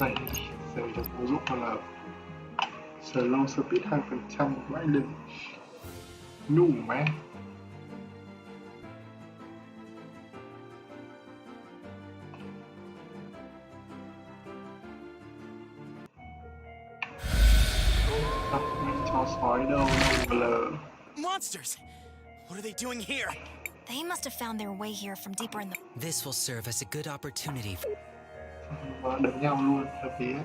Giày được ứng dụng là slow speed 2% một mãi lên nụ mẹ. Tập mình cho sói đâu blur. Monsters! What are they doing here? They must have found their way here from deeper in the... This will serve as a good opportunity for... Và đánh nhau luôn là phía.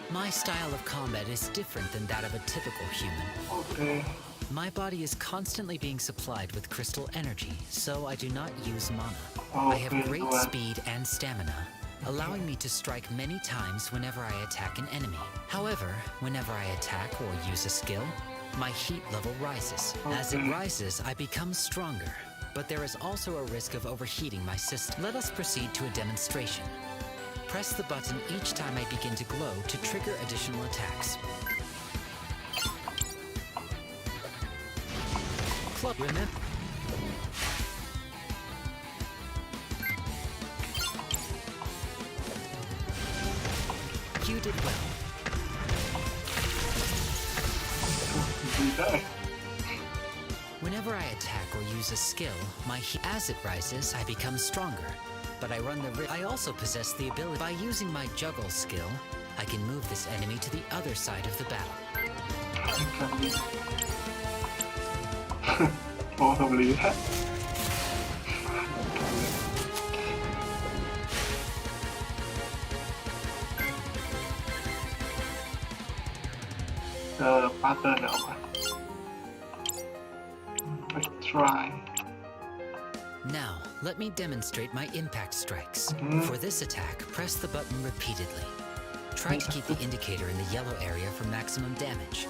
My style of combat is different than that of a typical human. Okay. My body is constantly being supplied with crystal energy, so I do not use mana. I have great speed and stamina, allowing me to strike many times whenever I attack an enemy. However, whenever I attack or use a skill, my heat level rises. As it rises, I become stronger, but there is also a risk of overheating my system. Let us proceed to a demonstration. Press the button each time I begin to glow to trigger additional attacks. Club, remember? You did well. Whenever I attack or use a skill, as it rises, I become stronger. But I run the risk. I also possess the ability. By using my juggle skill, I can move this enemy to the other side of the battle. Hợp lý hết. Pattern nào mà try. Now, let me demonstrate my impact strikes. For this attack, press the button repeatedly. Try to keep the indicator in the yellow area for maximum damage.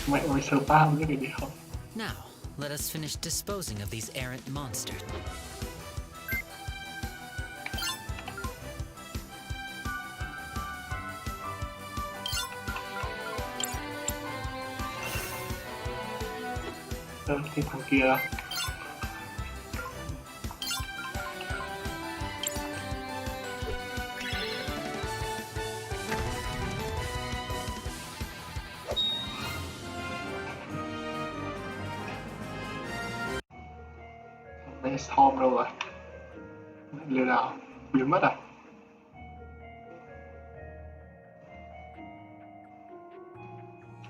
Mẹ ơi, sờ bao như cái gì không? Now, let us finish disposing of these errant monsters. Cái thằng kia bé Storm đâu rồi? Lừa đảo biến mất à?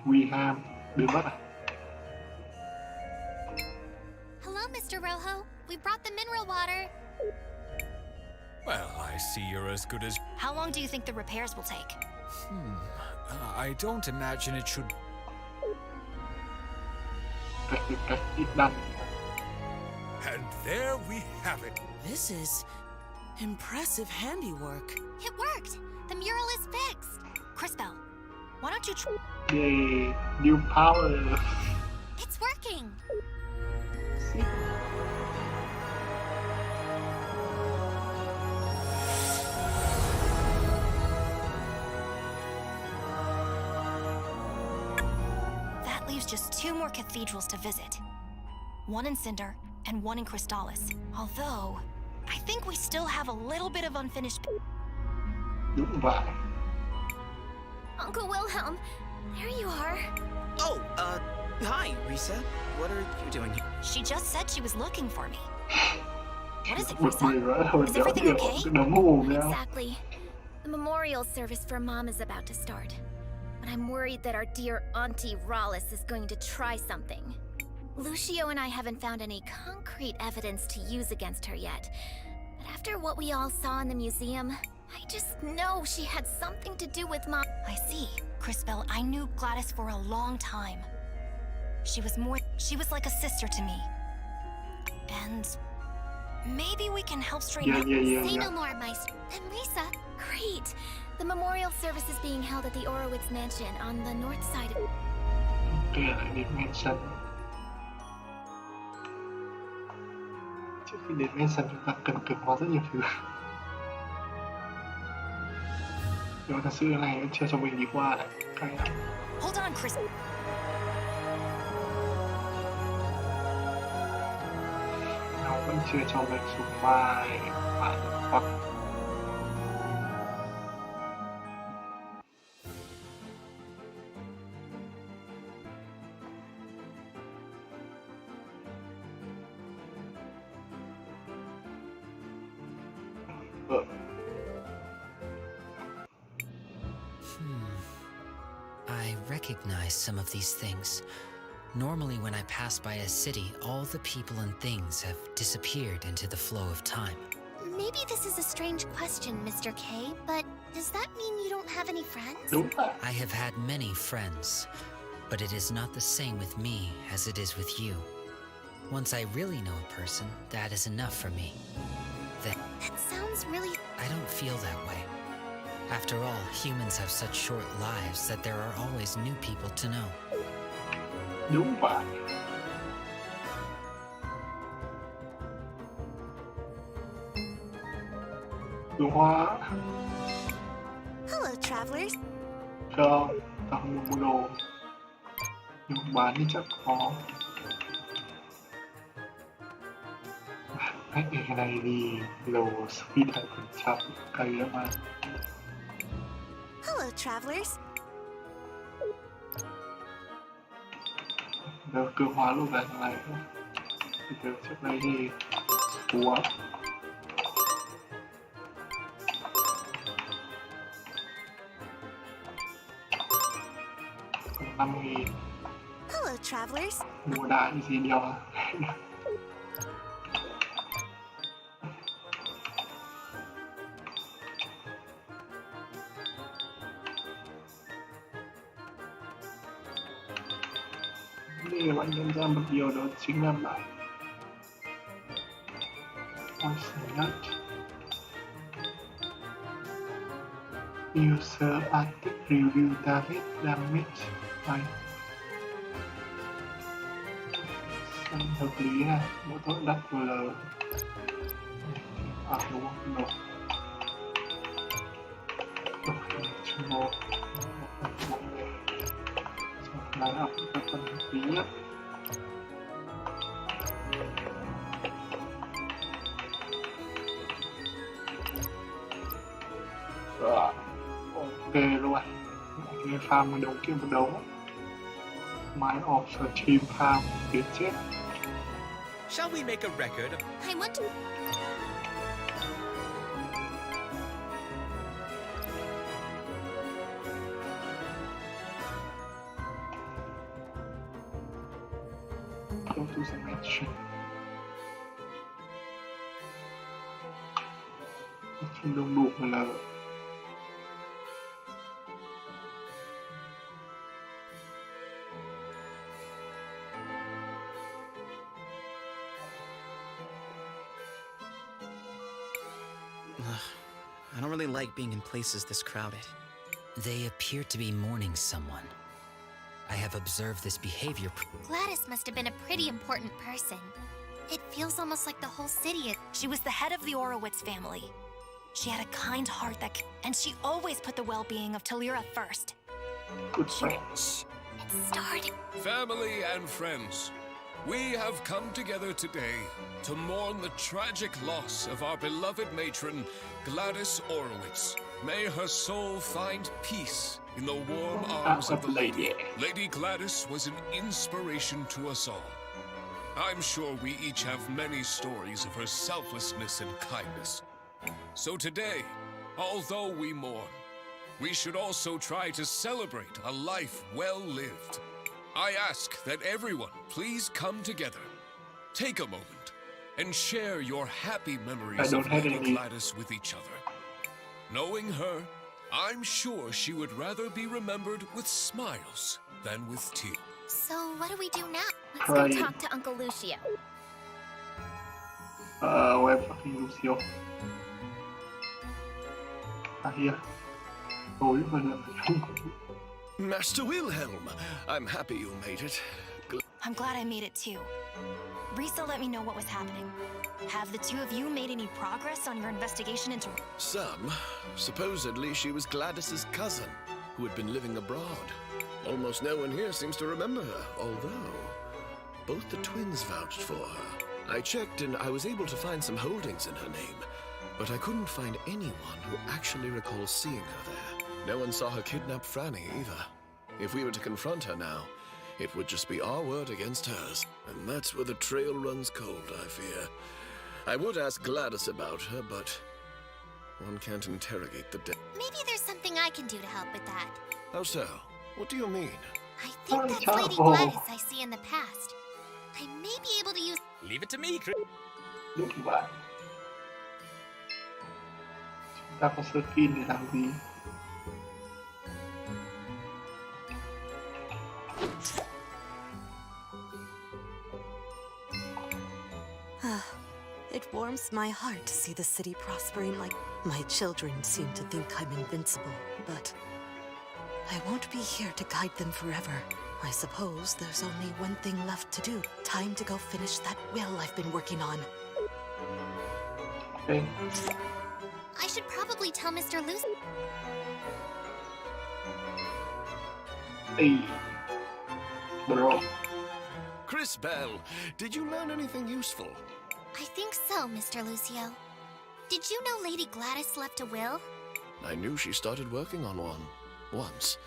Weham biến mất à? Hello, Mr. Rojo. We brought the mineral water. Well, I see you're as good as... How long do you think the repairs will take? I don't imagine it should... And there we have it. This is impressive handiwork. It worked. The mural is fixed. Crisbell, why don't you try? Yay, new power. It's working. That leaves just 2 more cathedrals to visit. One in Cinder and one in Crystallis. Although, I think we still have a little bit of unfinished... Đúng vậy. Uncle Wilhelm, there you are. Oh, hi, Risa. What are you doing here? She just said she was looking for me. What is it, Một người Risa? nữa hồi Is đó everything kiểu okay? cái đấm hù nhau. Exactly. The memorial service for Mom is about to start. But I'm worried that our dear Auntie Rollis is going to try something. Lucio and I haven't found any concrete evidence to use against her yet. But after what we all saw in the museum, I just know she had something to do with Mom. I see. Crisbell, I knew Gladys for a long time. She was like a sister to me. And maybe we can help straighten out. Say no more, Maestro. And Lisa, great. The memorial service is being held at the Orowitz mansion on the north side of... Kia lại đến mansion. Trước khi đến mansion chúng ta cần cực hóa rất nhiều thứ. Nhưng mà thật sự này chưa cho mình đi qua này. Cay lắm. Hold on, Chris. Nó vẫn chưa cho mình xuống vai phải hoặc I recognize some of these things. Normally when I pass by a city, all the people and things have disappeared into the flow of time. Maybe this is a strange question, Mr. K, but does that mean you don't have any friends? I have had many friends, but it is not the same with me as it is with you. Once I really know a person, that is enough for me. That sounds really... I don't feel that way. After all, humans have such short lives that there are always new people to know. Đúng vậy. Đồ hoa. Hello, travelers. Cho ta không mua đồ. Nhưng bán thì chắc có. Cái này thì lầu speed 2% cây lắm mà. Hello, travelers. Giờ cường hóa luôn cái này thôi. Thì từ trước đây thì của 5.000. Hello, travelers. Mua đại gì đeo à? Để bạn nhận ra một điều đó chính là bạn sẽ nhất user active review target damage by xanh hợp lý này, mỗi tội đặt vào L đúng không? Đúng. Một là học các phần hợp lý nhất. Ok luôn. Cái farm một đống kia một đống. Mine off stream farm tiến chết. Shall we make a record of... I want to... Go to the match. Không đông đủ mà là I don't really like being in places this crowded. They appear to be mourning someone. I have observed this behavior. Gladys must have been a pretty important person. It feels almost like the whole city is... She was the head of the Orowitz family. She had a kind heart and she always put the well-being of Talira first. good friend. It's starting. Family and friends, we have come together today to mourn the tragic loss of our beloved matron, Gladys Orowitz. May her soul find peace in the warm arms of the lady. Lady Gladys was an inspiration to us all. I'm sure we each have many stories of her selflessness and kindness. So today, although we mourn, we should also try to celebrate a life well lived. I ask that everyone please come together, take a moment, and share your happy memories of Lady Gladys with each other. Knowing her, I'm sure she would rather be remembered with smiles than with tears. So what do we do now? Let's go talk to Uncle Lucio. Where fucking Lucio? Here. Tối và là phải Master Wilhelm, I'm happy you made it. I'm glad I made it too. Risa let me know what was happening. Have the two of you made any progress on your investigation into... Some. Supposedly she was Gladys's cousin, who had been living abroad. Almost no one here seems to remember her, although both the twins vouched for her. I checked and I was able to find some holdings in her name, but I couldn't find anyone who actually recalls seeing her there. No one saw her kidnap Franny either. If we were to confront her now, it would just be our word against hers. And that's where the trail runs cold, I fear. I would ask Gladys about her, but one can't interrogate the dead. Maybe there's something I can do to help with that. How so? What do you mean? I think that's Lady Gladys I see in the past. I may be able to use... Leave it to me, Cris. Đúng vậy. Chúng ta có sơ skin để làm gì? It warms my heart to see the city prospering like my children seem to think I'm invincible, but I won't be here to guide them forever. I suppose there's only one thing left to do. Time to go finish that will I've been working on. Okay. I should probably tell Mr. Lucio. Hey. Bro. Cris Bell, did you learn anything useful? I think so, Mr. Lucio. Did you know Lady Gladys left a will? I knew she started working on one, once,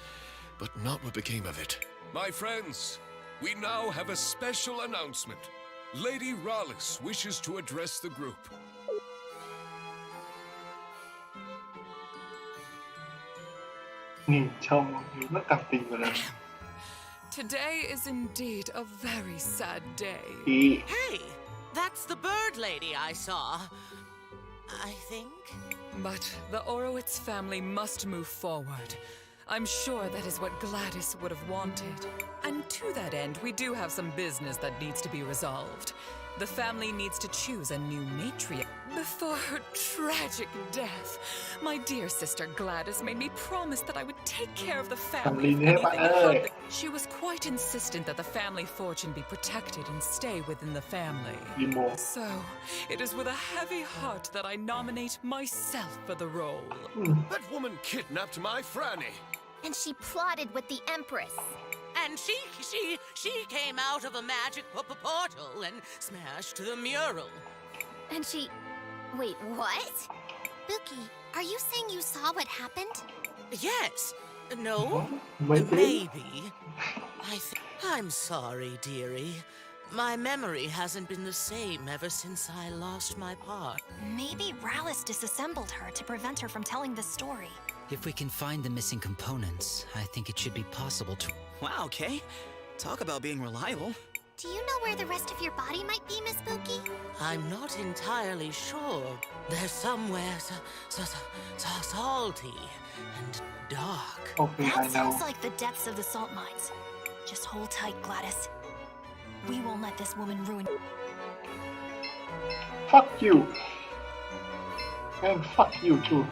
but not what became of it. My friends, we now have a special announcement. Lady Rallis wishes to address the group. Nhìn trông thì rất cảm tình rồi đấy. Today is indeed a very sad day. Hey, that's the bird lady I saw. I think. But the Orowitz family must move forward. I'm sure that is what Gladys would have wanted. And to that end, we do have some business that needs to be resolved. The family needs to choose a new matriarch. Before her tragic death, my dear sister Gladys made me promise that I would take care of the family if anything happened. She was quite insistent that the family fortune be protected and stay within the family. So, it is with a heavy heart that I nominate myself for the role. That woman kidnapped my Franny. And she plotted with the Empress. And she came out of a magic portal and smashed the mural. And she... Wait, what? Spooky, are you saying you saw what happened? Yes. No? Maybe. I'm sorry, dearie. My memory hasn't been the same ever since I lost my part. Maybe Rallis disassembled her to prevent her from telling the story. If we can find the missing components, I think it should be possible to... Wow, Kay. Talk about being reliable. Do you know where the rest of your body might be, Miss Spooky? I'm not entirely sure. They're somewhere salty and dark. That sounds like the depths of the salt mines. Just hold tight, Gladys. We won't let this woman ruin... Fuck you. And fuck you too.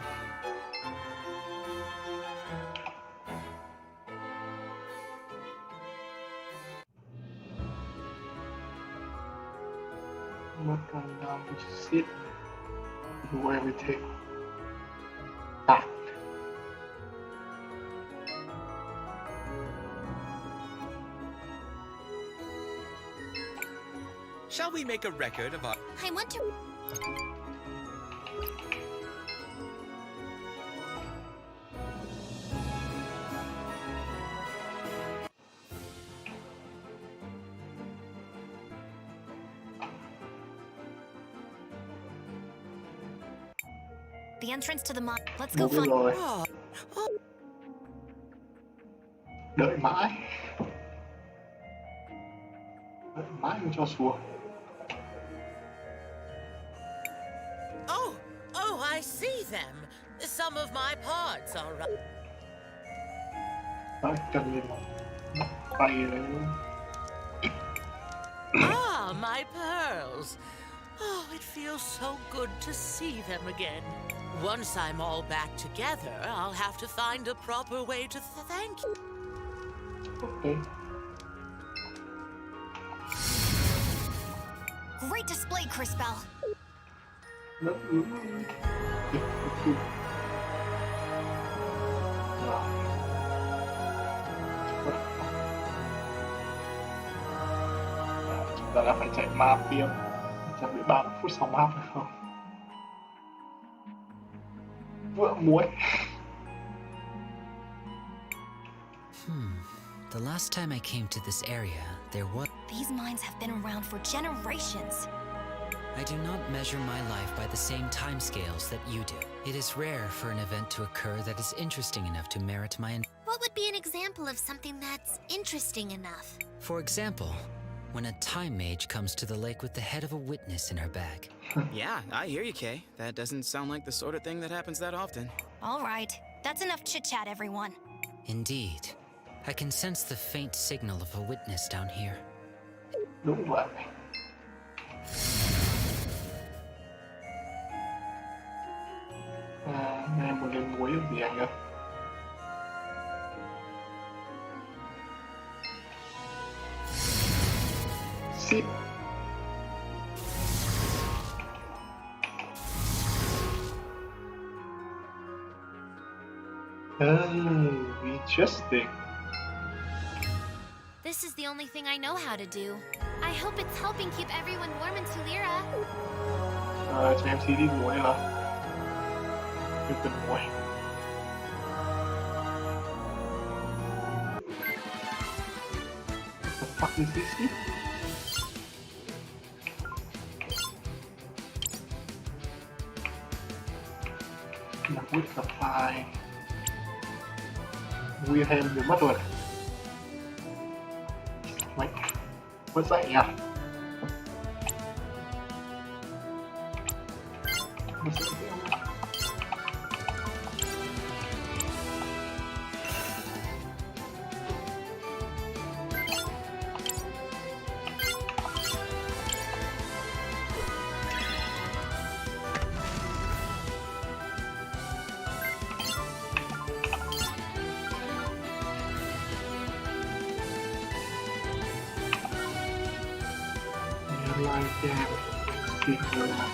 What going down? We just sit, do everything. Ah. Shall we make a record of our... I want to... The entrance to the mine. Let's go Đúng find... rồi. Đợi mãi. Đợi mãi mới cho xuống. Oh, I see them. Some of my parts are right. Đấy, cần lên tay đấy. Ah, my pearls. Oh, it feels so good to see them again. Once I'm all back together, I'll have to find a proper way to thank you. Okay. Great display, Cris Bell. Rất chúng ta đã phải chạy map tiếp. Chắc bị 30 phút sau map phải không? Vỡ muối. The last time I came to this area, there was... These mines have been around for generations. I do not measure my life by the same timescales that you do. It is rare for an event to occur that is interesting enough to merit my... What would be an example of something that's interesting enough? For example, when a time mage comes to the lake with the head of a witness in her bag. Yeah, I hear you, Kay. That doesn't sound like the sort of thing that happens that often. All right. That's enough chit-chat, everyone. Indeed. I can sense the faint signal of a witness down here. Đúng vậy. Nghe một lên muối ở gì anh ơi. Shit. Oh, interesting. This is the only thing I know how to do. I hope it's helping keep everyone warm in Tulira. Cho em xin đi muối hả? Em cần muối. What the fuck is this shit? Là wood supply. Nguyên thêm biến mất rồi. Mày mất dậy à? Mất dậy. ลายแกนสีเหลือง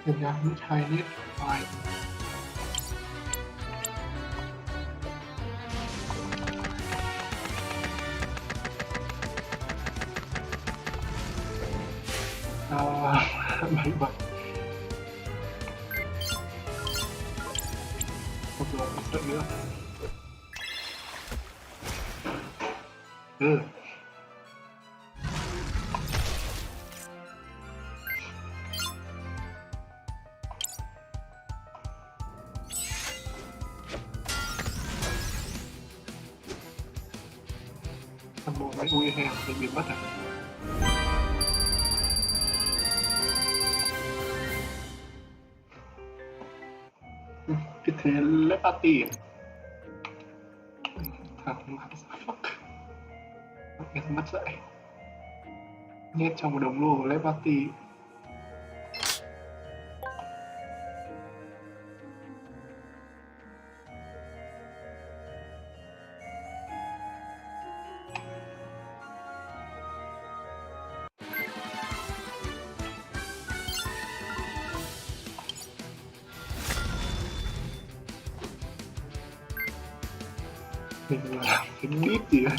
สัญญาณวิชัยนิดไฟใบบักตกลงเสนอทำโมไม่อุ้ยแฮมเป็นบินมาแต่พิเทนและปาร์ตี้ทำมาสักเอ็นมัดใส่เนี่ยชมดมลูกและปาร์ตี้เป็นนิดเดียว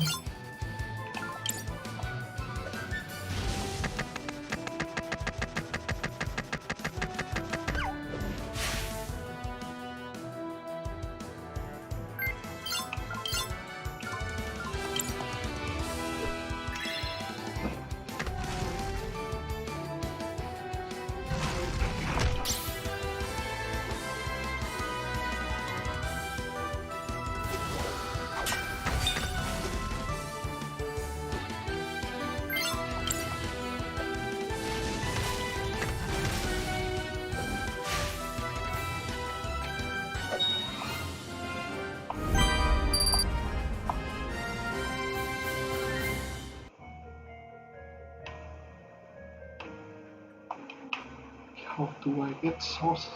How do I get sauce?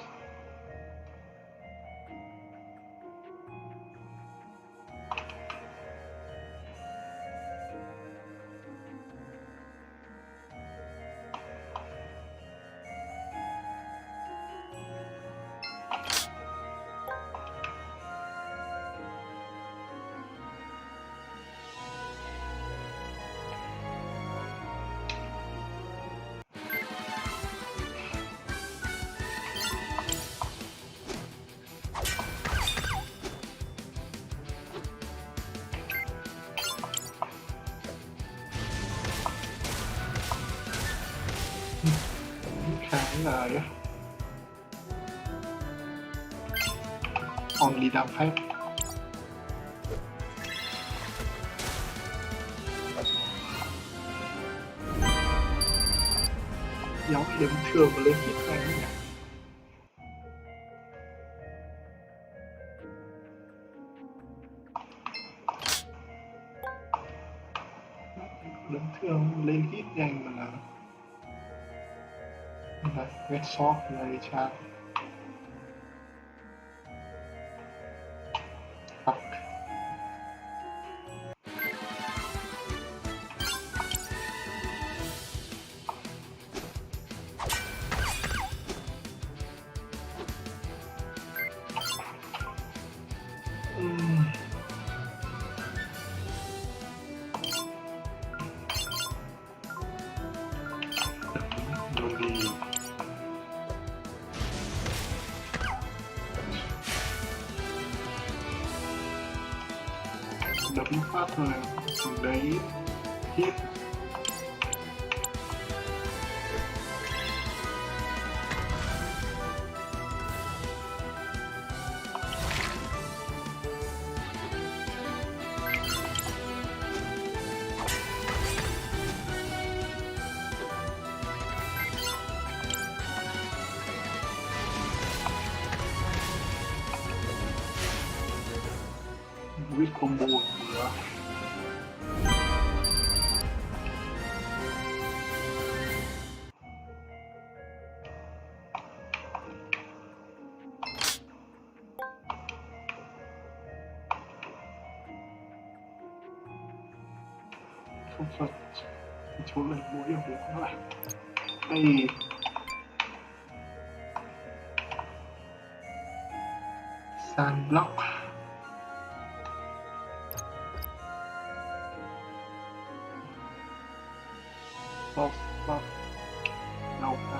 Khá là còn đi đào phép giống điểm thường mà lên hit này nhỉ. Điểm thường lên hit nhanh mà là red soft này cha đấm phát rồi đấy hit with combo nữa. không phải chỗ này muối ở được các bạn. Đây sand block box block đầu ra.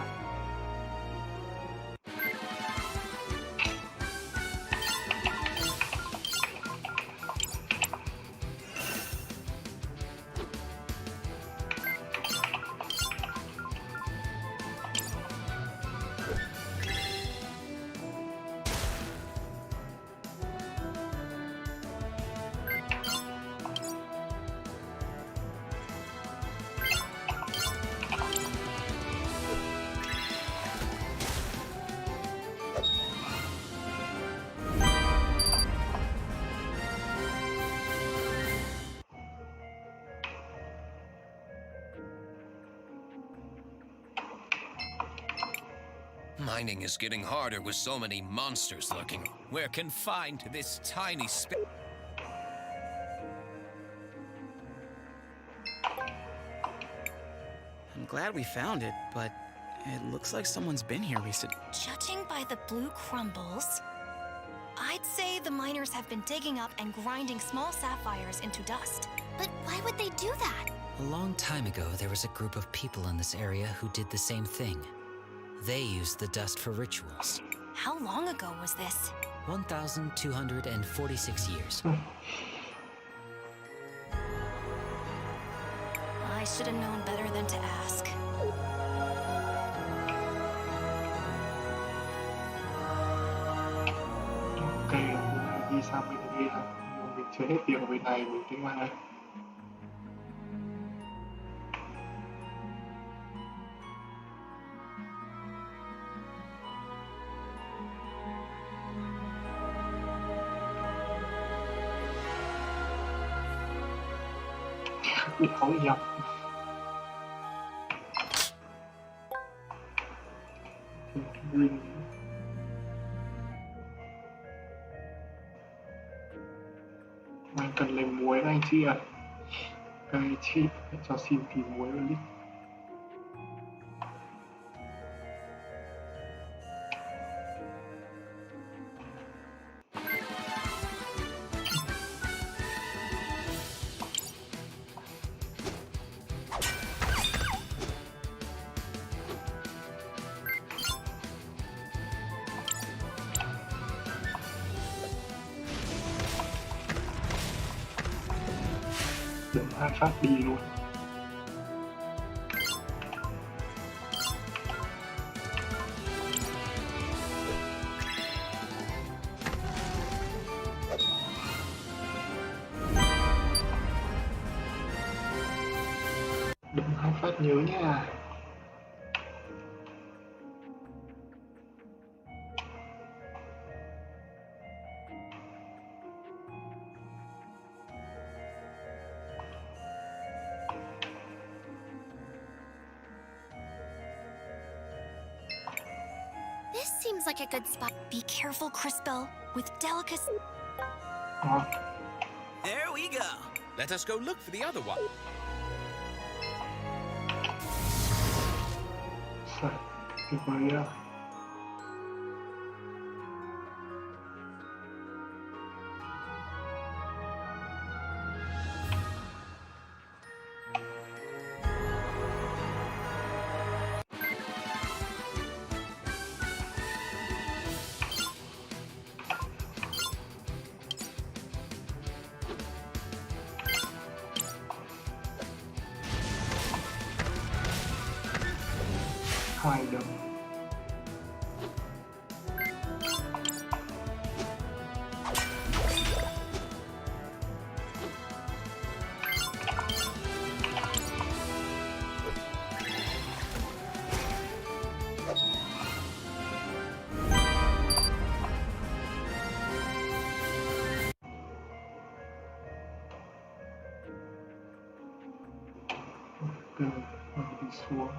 Mining is getting harder with so many monsters lurking. We're confined to this tiny space. I'm glad we found it, but it looks like someone's been here recently. Judging by the blue crumbles, I'd say the miners have been digging up and grinding small sapphires into dust. But why would they do that? A long time ago, there was a group of people in this area who did the same thing. They used the dust for rituals. How long ago was this? 1,246 years. I should have known better than to ask. Ok, đi sang bên kia thôi. Mình chưa hết việc ở bên này, mình tính qua đây. Bị khó dọc. Green. Anh cần lấy muối anh chị ạ. Cái chip cho xin tìm muối vào đi. Đừng hai phát đi luôn. Đừng hai phát nhớ nha. This seems like a good spot. Be careful, Crispell. With delicacy. There we go. Let us go look for the other one. Tuyệt vời nha. Hai đồng. Từ đi xuống.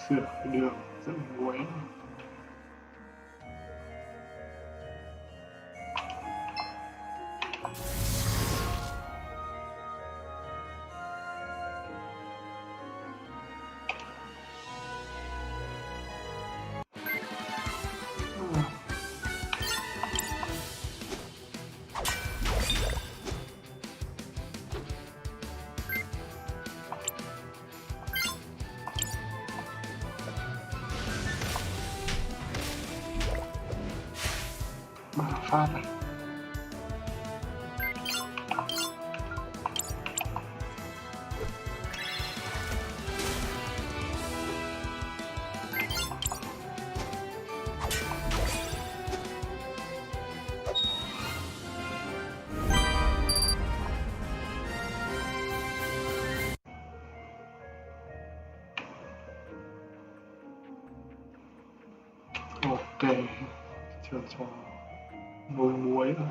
Sửa cái đường dẫn muối. phát này. Ok, chờ cho nồi muối nữa.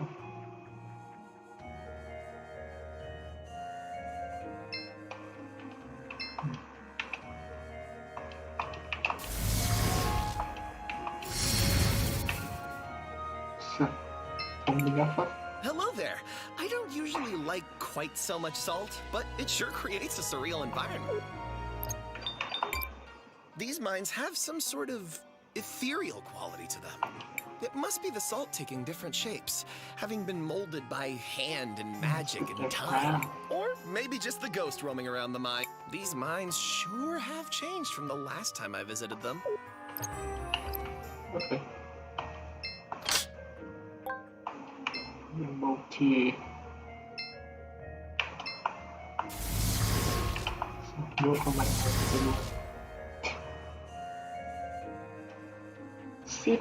Hello there. I don't usually like quite so much salt, but it sure creates a surreal environment. These mines have some sort of ethereal quality to them. It must be the salt taking different shapes, having been molded by hand and magic and time. Or maybe just the ghost roaming around the mine. These mines sure have changed from the last time I visited them. Okay. Bầu thì vô không mạnh luôn. Shit.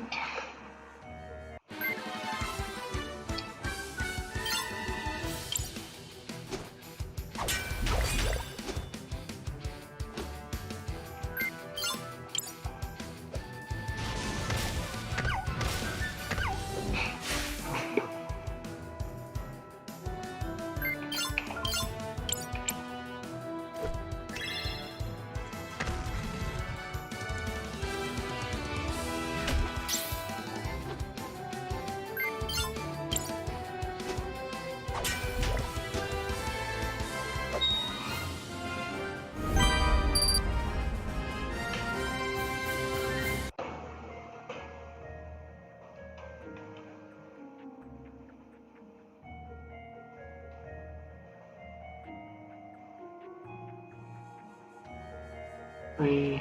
Ui.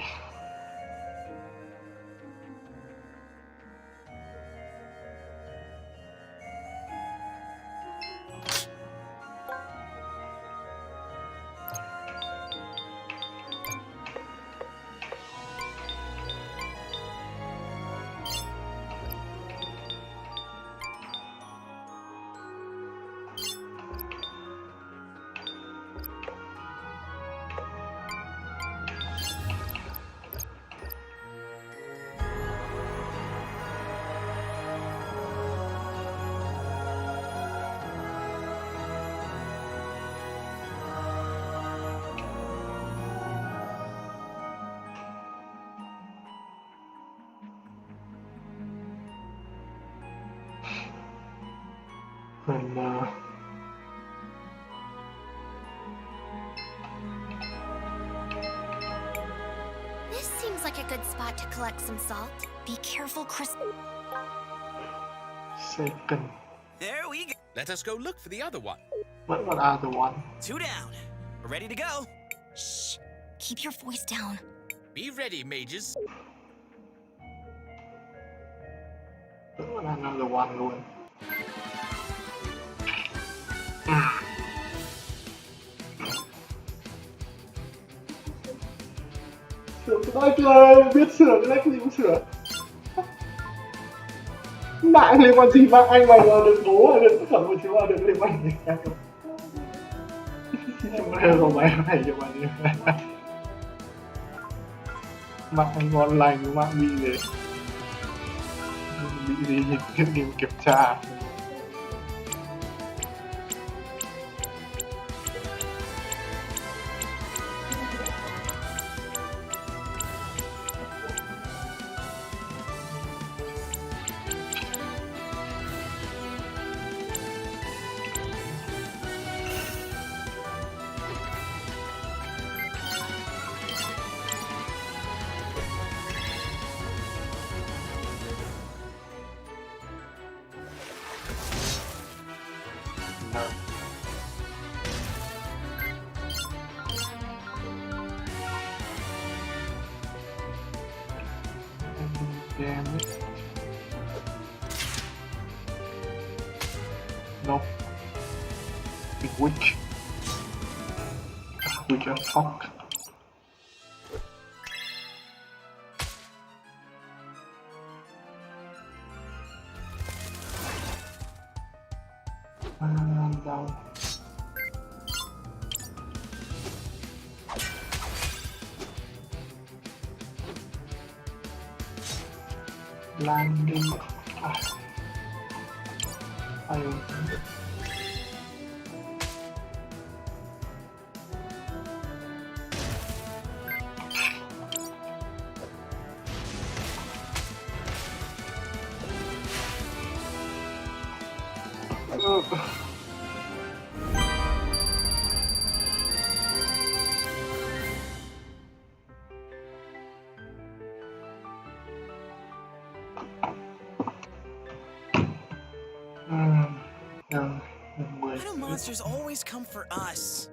And This seems like a good spot to collect some salt. Be careful, Cris. second. There we go. Let us go look for the other one. What are the one? 2 down. We're ready to go. Shh. Keep your voice down. Be ready, mages. What another one luôn. Sửa cái lách lên, biết sửa cái lách gì cũng sửa. Mạng liên quan gì mạng anh mày được bố hay được tất cả mọi thứ mà được liên quan gì anh không? Em có của mày này cho mày đi. Mạng anh ngon lành, mạng bị gì? Bị gì nhìn kiểm tra. Damn it. No. The witch. We can talk. Đâu. Landing. Why do monsters always come for us?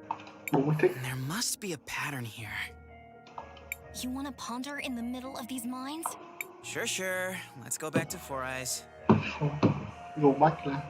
There must be a pattern here. You want to ponder in the middle of these mines? Sure. Let's go back to Four Eyes. Go back là.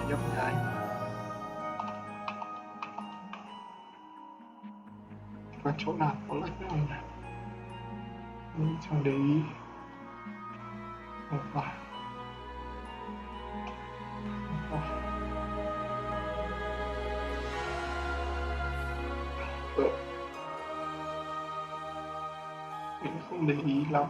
Dấp nhảy. Có chỗ nào có lách nữa không nào? Chẳng để ý. Không phải. Mình không để ý lắm.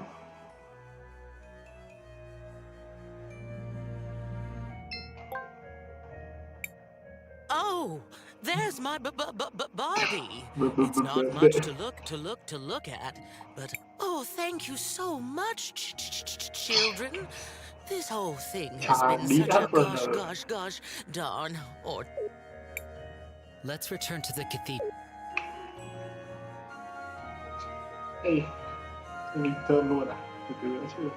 Oh, there's my body. It's not much to look at, but oh, thank you so much, children. This whole thing has been such a gosh darn or. Let's return to the cathedral. Ê, mình tơn luôn à? Từ từ nữa chứ.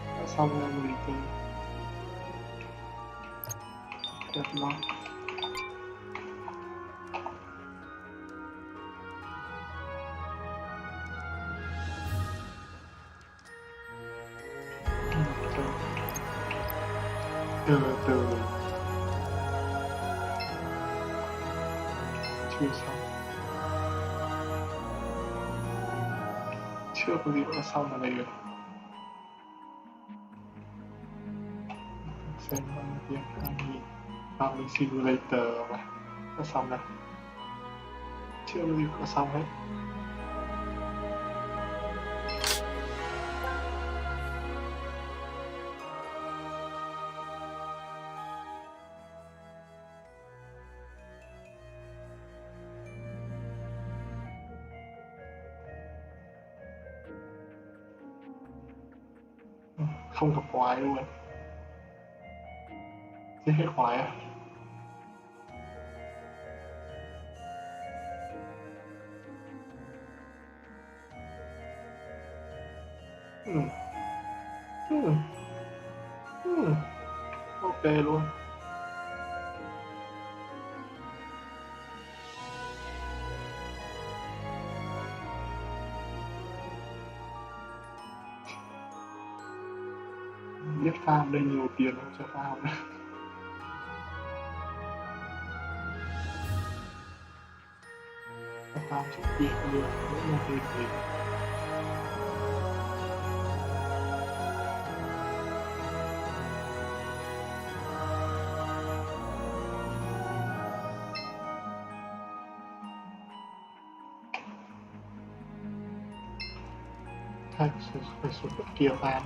Đã xong rồi mình tơn. Đẹp lắm. Từ từ. Chưa xong. Chưa có gì đã xong ở đây rồi. Xem bao nhiêu tiền 2.000 Farming Simulator mà đã xong rồi. Chưa có gì đã xong hết. Không gặp quái luôn. Giết hết quái à? Ok luôn. Biết farm đây nhiều tiền không cho farm nữa. Farm chút tiền được, mỗi một tiền tiền. Thôi, phải xuống bên kia farm.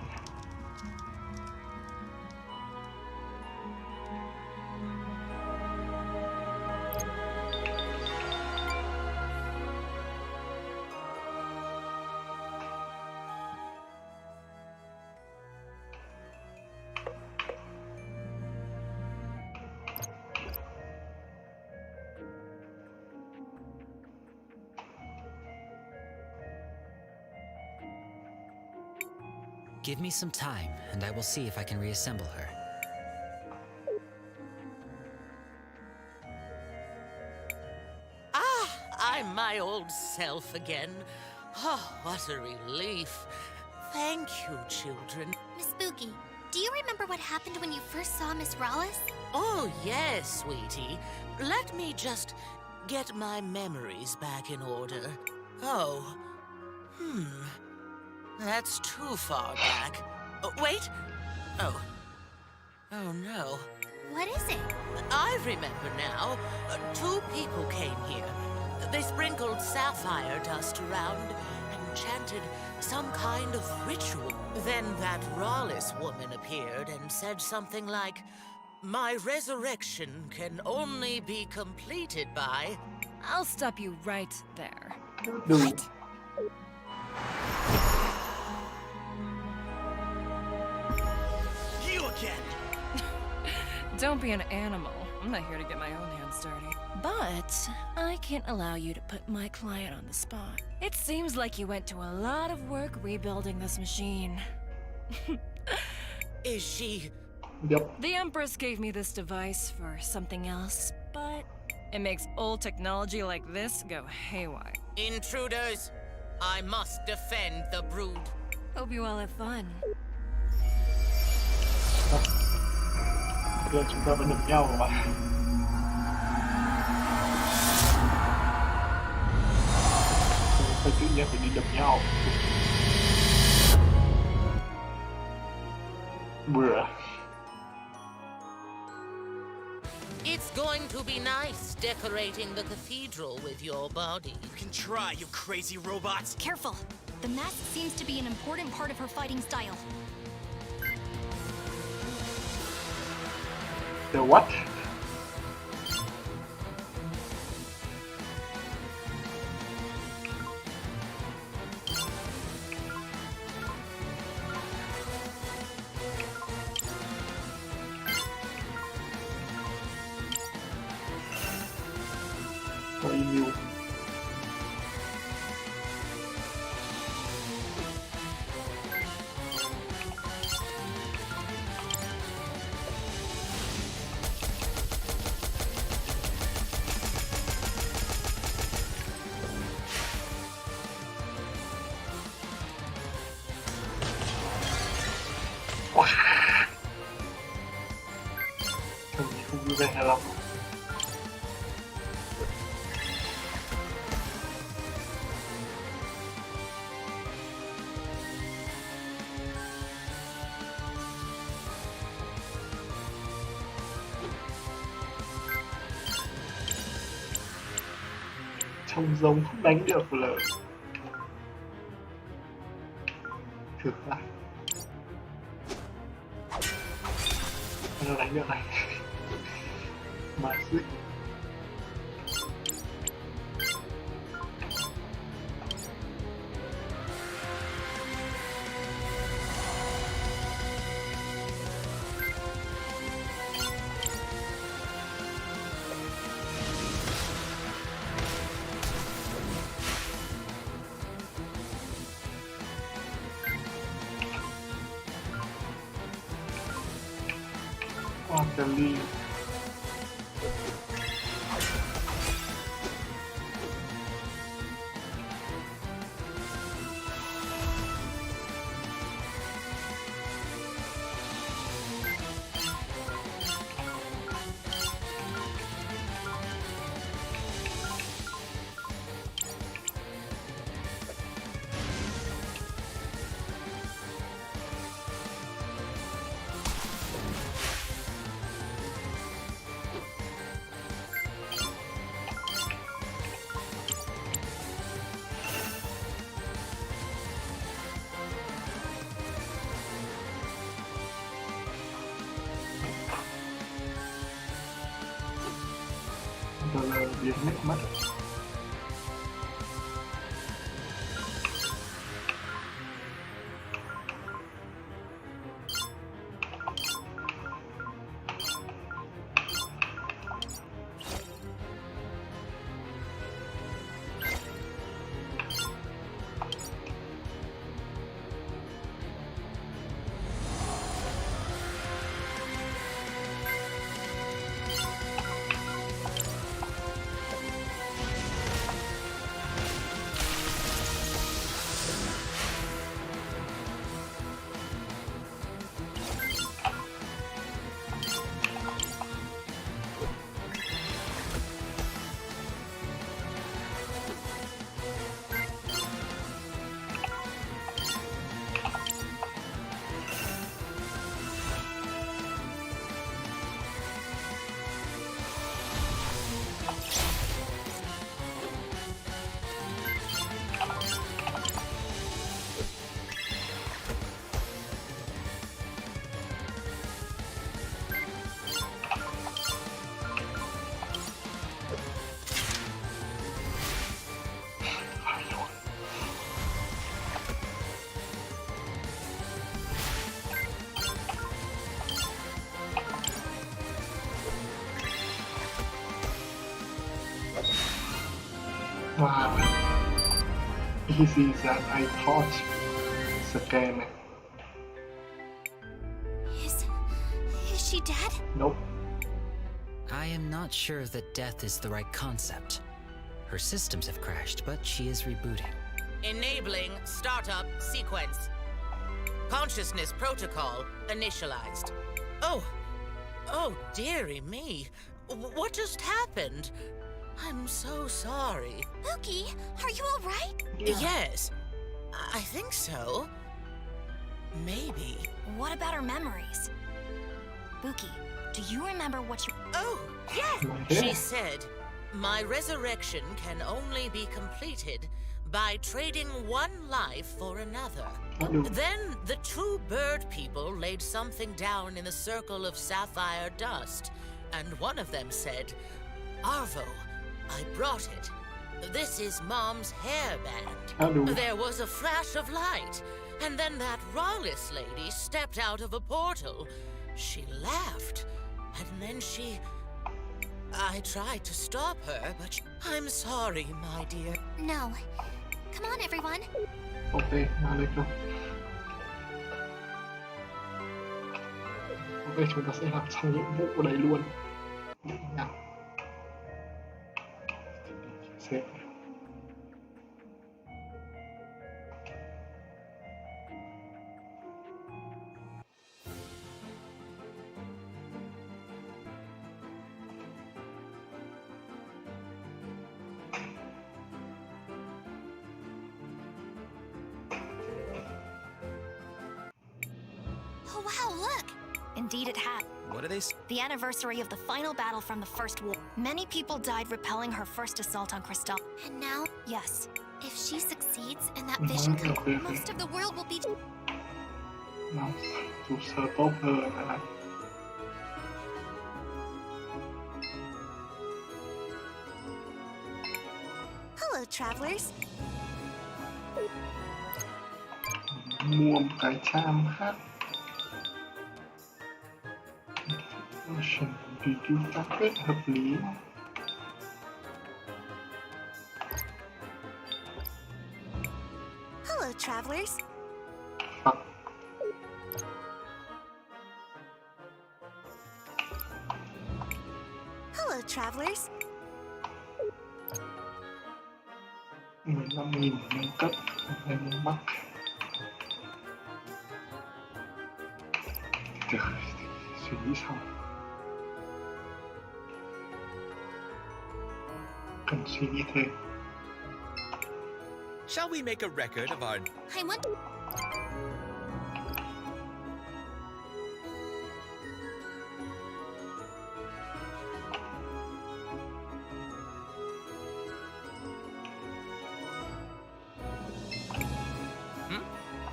Give me some time, and I will see if I can reassemble her. Ah, I'm my old self again. Oh, what a relief. Thank you, children. Miss Spooky, do you remember what happened when you first saw Miss Rollis? Oh, yes, sweetie. Let me just get my memories back in order. Oh, that's too far back. Oh, wait. Oh no. What is it? I remember now. 2 people came here. They sprinkled sapphire dust around and chanted some kind of ritual. Then that Rollis woman appeared and said something like, "My resurrection can only be completed by..." I'll stop you right there. What? You again! Don't be an animal. I'm not here to get my own hands dirty. But I can't allow you to put my client on the spot. It seems like you went to a lot of work rebuilding this machine. Is she... Yep. The Empress gave me this device for something else, but it makes old technology like this go haywire. Intruders! I must defend the brood. Hope you all have fun. Giờ chúng ta vẫn đập nhau mà. Sao tự nhiên phải đi đập nhau? Bruh. It's going to be nice decorating the cathedral with your body. You can try, you crazy robots. Careful. The mask seems to be an important part of her fighting style. The what? Có email. Không vui vẻ lắm. Trông giống không đánh được là thử lại. Nó đánh được này. Mà xích. On the lead. Đó là biến mất mất. Wow. Easy that I thought. Scan. Is she dead? Nope. I am not sure that death is the right concept. Her systems have crashed, but she is rebooting. Enabling startup sequence. Consciousness protocol initialized. Oh dearie me. What just happened? I'm so sorry. Mookie, are you all right? Yes, I think so. Maybe. What about her memories? Mookie, do you remember what you... Oh, yes! She said, my resurrection can only be completed by trading one life for another. Then the two bird people laid something down in the circle of sapphire dust, and one of them said, Arvo, I brought it. This is Mom's hairband. There was a flash of light, and then that Rawless lady stepped out of a portal. She laughed, and then she... I tried to stop her, but I'm sorry, my dear. No. Come on, everyone. Ok, nào lên không? Ok, chúng ta sẽ làm xong nhiệm vụ ở đây luôn. Nào. Xếp. Oh, wow, look! Indeed it happened. What are they? The anniversary of the final battle from the First War. Many people died repelling her first assault on Cristal. And now, Yes. if she succeeds and that vision comes, Most of the world will be... Nào, trụ sở tốt hơn là Hello, travelers. mua một cái cham hát. Review target hợp lý. Hello, travelers. Phật. Hello, travelers. 15.000 nâng cấp lên miền Bắc. Trời, suy nghĩ xong. Cần suy nghĩ thêm. Shall we make a record of our... I want...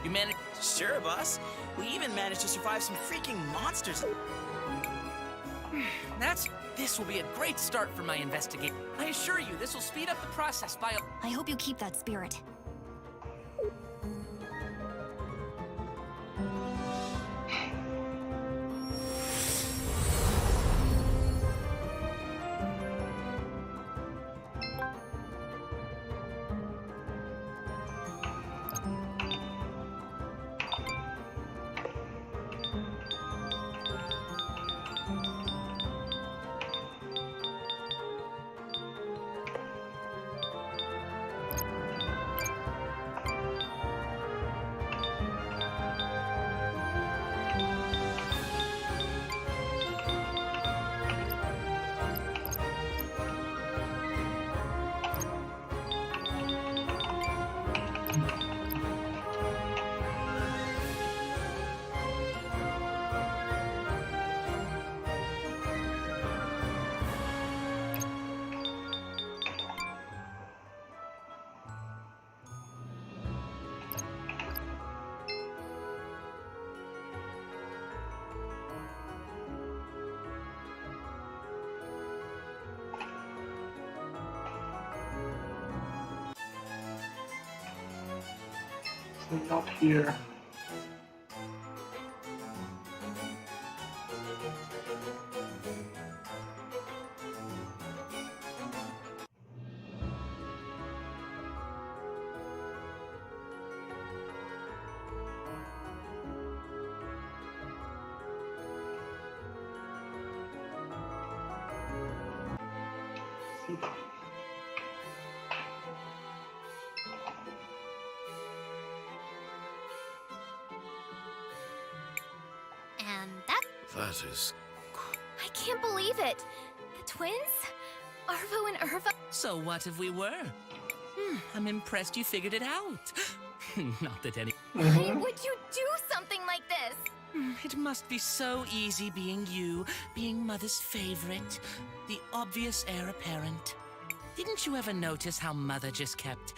You managed? Sure, boss. We even managed to survive some freaking monsters. This will be a great start for my investigation. I assure you, this will speed up the process by I hope you keep that spirit. So not here. xít. And that... That is... I can't believe it! The twins? Arvo and Irva? So what if we were? I'm impressed you figured it out. Not that any... Why would you do something like this? It must be so easy being you, being Mother's favorite, the obvious heir apparent. Didn't you ever notice how Mother just kept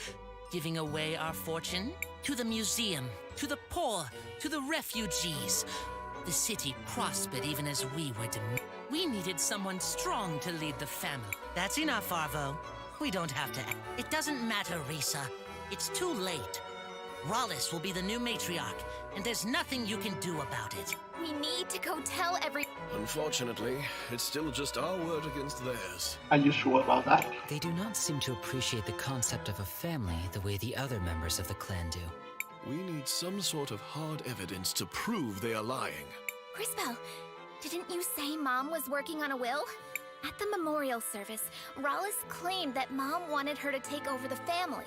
giving away our fortune? To the museum, to the poor, to the refugees. The city prospered even as we were We needed someone strong to lead the family. That's enough, Arvo. We don't have to... It doesn't matter, Risa. It's too late. Rollis will be the new matriarch, and there's nothing you can do about it. We need to go tell every... Unfortunately, it's still just our word against theirs. Are you sure about that? They do not seem to appreciate the concept of a family the way the other members of the clan do. We need some sort of hard evidence to prove they are lying. Crispell, didn't you say Mom was working on a will? At the memorial service, Rollis claimed that Mom wanted her to take over the family.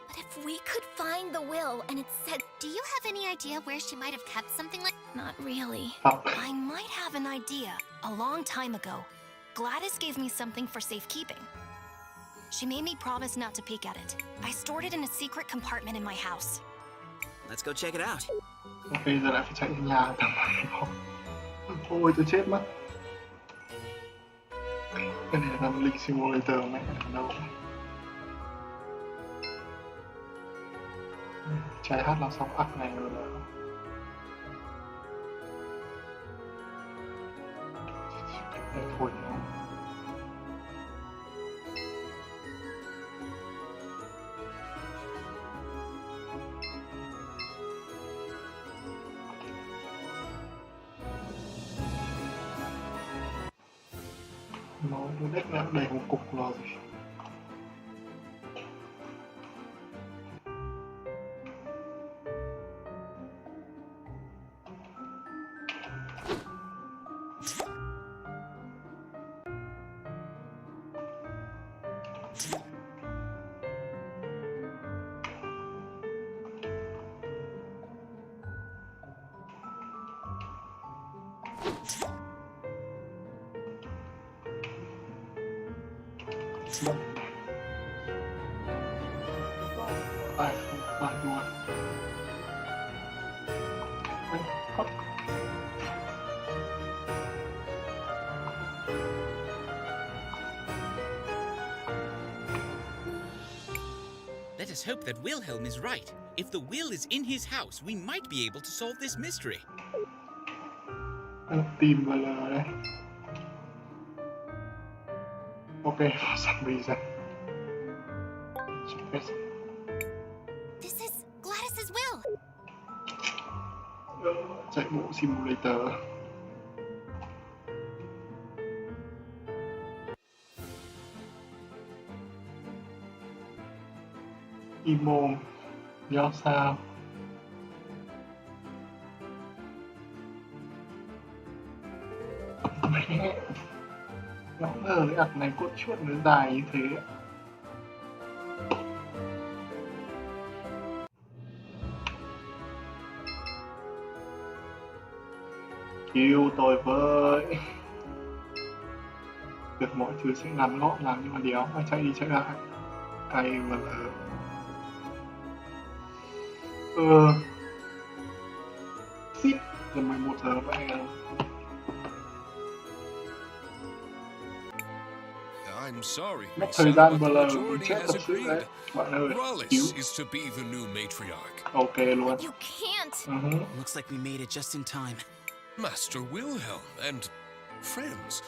But if we could find the will and it said... Do you have any idea where she might have kept something like... Not really. I might have an idea. A long time ago, Gladys gave me something for safekeeping. She made me promise not to peek at it. I stored it in a secret compartment in my house. Let's go check it out. Ok, giờ lại phải chạy về nhà tầm nó. Ôi, tôi chết mất. Cái này là Link Simulator mẹ ở đâu? Trái hát là xong ắt này rồi đó. Để thôi nó. Nó đất đã đầy một cục rồi. Bài đùa. Let us hope that Wilhelm is right. If the will is in his house, we might be able to solve this mystery. Tìm vào lờ đây. Ok, sẵn bây giờ. This is Gladys's will. Chạy bộ simulator. Imo, do sao? Mẹ, nó ngờ cái ạc này cốt chuột nó dài như thế. Cứu tôi với. Việc mọi thứ sẽ ngắn gọn lắm nhưng mà đéo phải chạy đi chạy lại. Cay mà lỡ. Xít giờ 11 giờ vậy. I'm sorry, Mất Risa, thời gian but mà the là majority chết has thật sự đấy. agreed. Bạn ơi, cứu. Rollis is to be the new matriarch. Ok luôn. You can't. Looks like we made it just in time. Master Wilhelm and friends,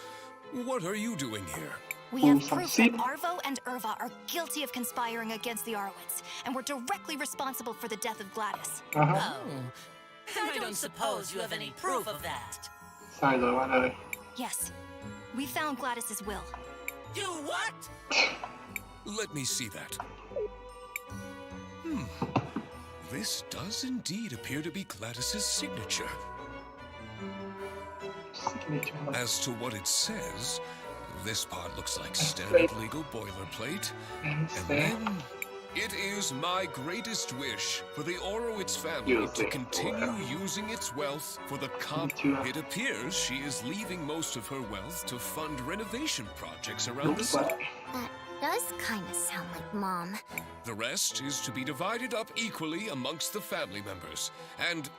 what are you doing here? We have proof that Arvo and Irva are guilty of conspiring against the Arwitz, and were directly responsible for the death of Gladys. Oh. I don't suppose you have any proof of that. Sai rồi bạn ơi. Yes. We found Gladys's will. You what? Let me see that. This does indeed appear to be Gladys's signature. As to what it says, This part looks like standard legal boilerplate. And then, it is my greatest wish for the Orowitz family to continue using its wealth for the It appears she is leaving most of her wealth to fund renovation projects around the city. That does kind of sound like Mom. The rest is to be divided up equally amongst the family members. And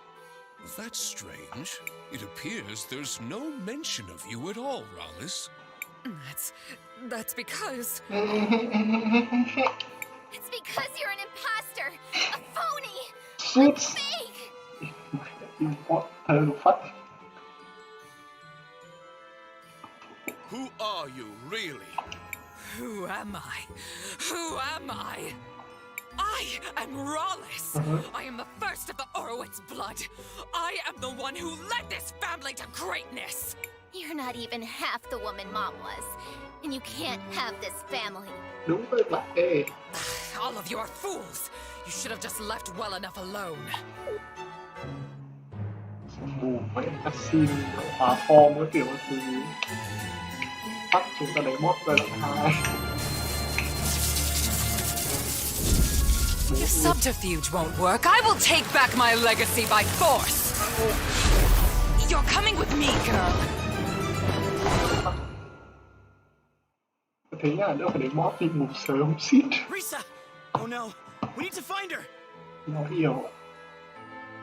that's strange. It appears there's no mention of you at all, Rallis. That's because... It's because you're an imposter! A phony! A Suits. fake! Who are you, really? Who am I? Who am I? I am Rallis. I am the first of the Orowitz blood. I am the one who led this family to greatness. You're not even half the woman Mom was. And you can't have this family. Đúng rồi bạn. All of you are fools. You should have just left well enough alone. Mù mấy cutscene hóa form với kiểu từ bắt chúng ta đánh boss giai đoạn 2. If subterfuge won't work, I will take back my legacy by force. You're coming with me, girl. Thế là đỡ phải đánh boss thì ngủ sớm xít. Risa! Oh no, we need to find her. Nó hiểu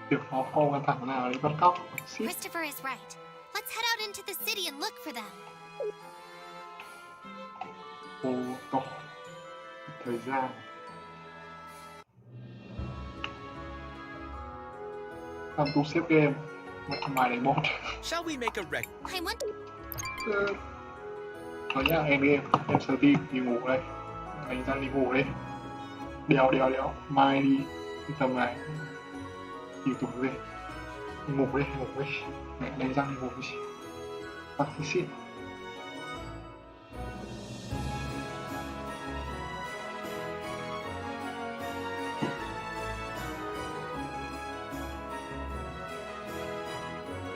việc nó form căng thẳng nào đấy bắt cóc xít. Christopher is right. Let's head out into the city and look for them. Ô tô thời gian. Làm tu xếp game mày đánh boss. Shall we make a rec? I want... Nói nhá, em sờ tim đi ngủ đây. Đánh răng đi ngủ đây. Đéo mai đi tầm này đi tủ về ngủ đi. Đánh răng đi ngủ đi. Bác sĩ xịn.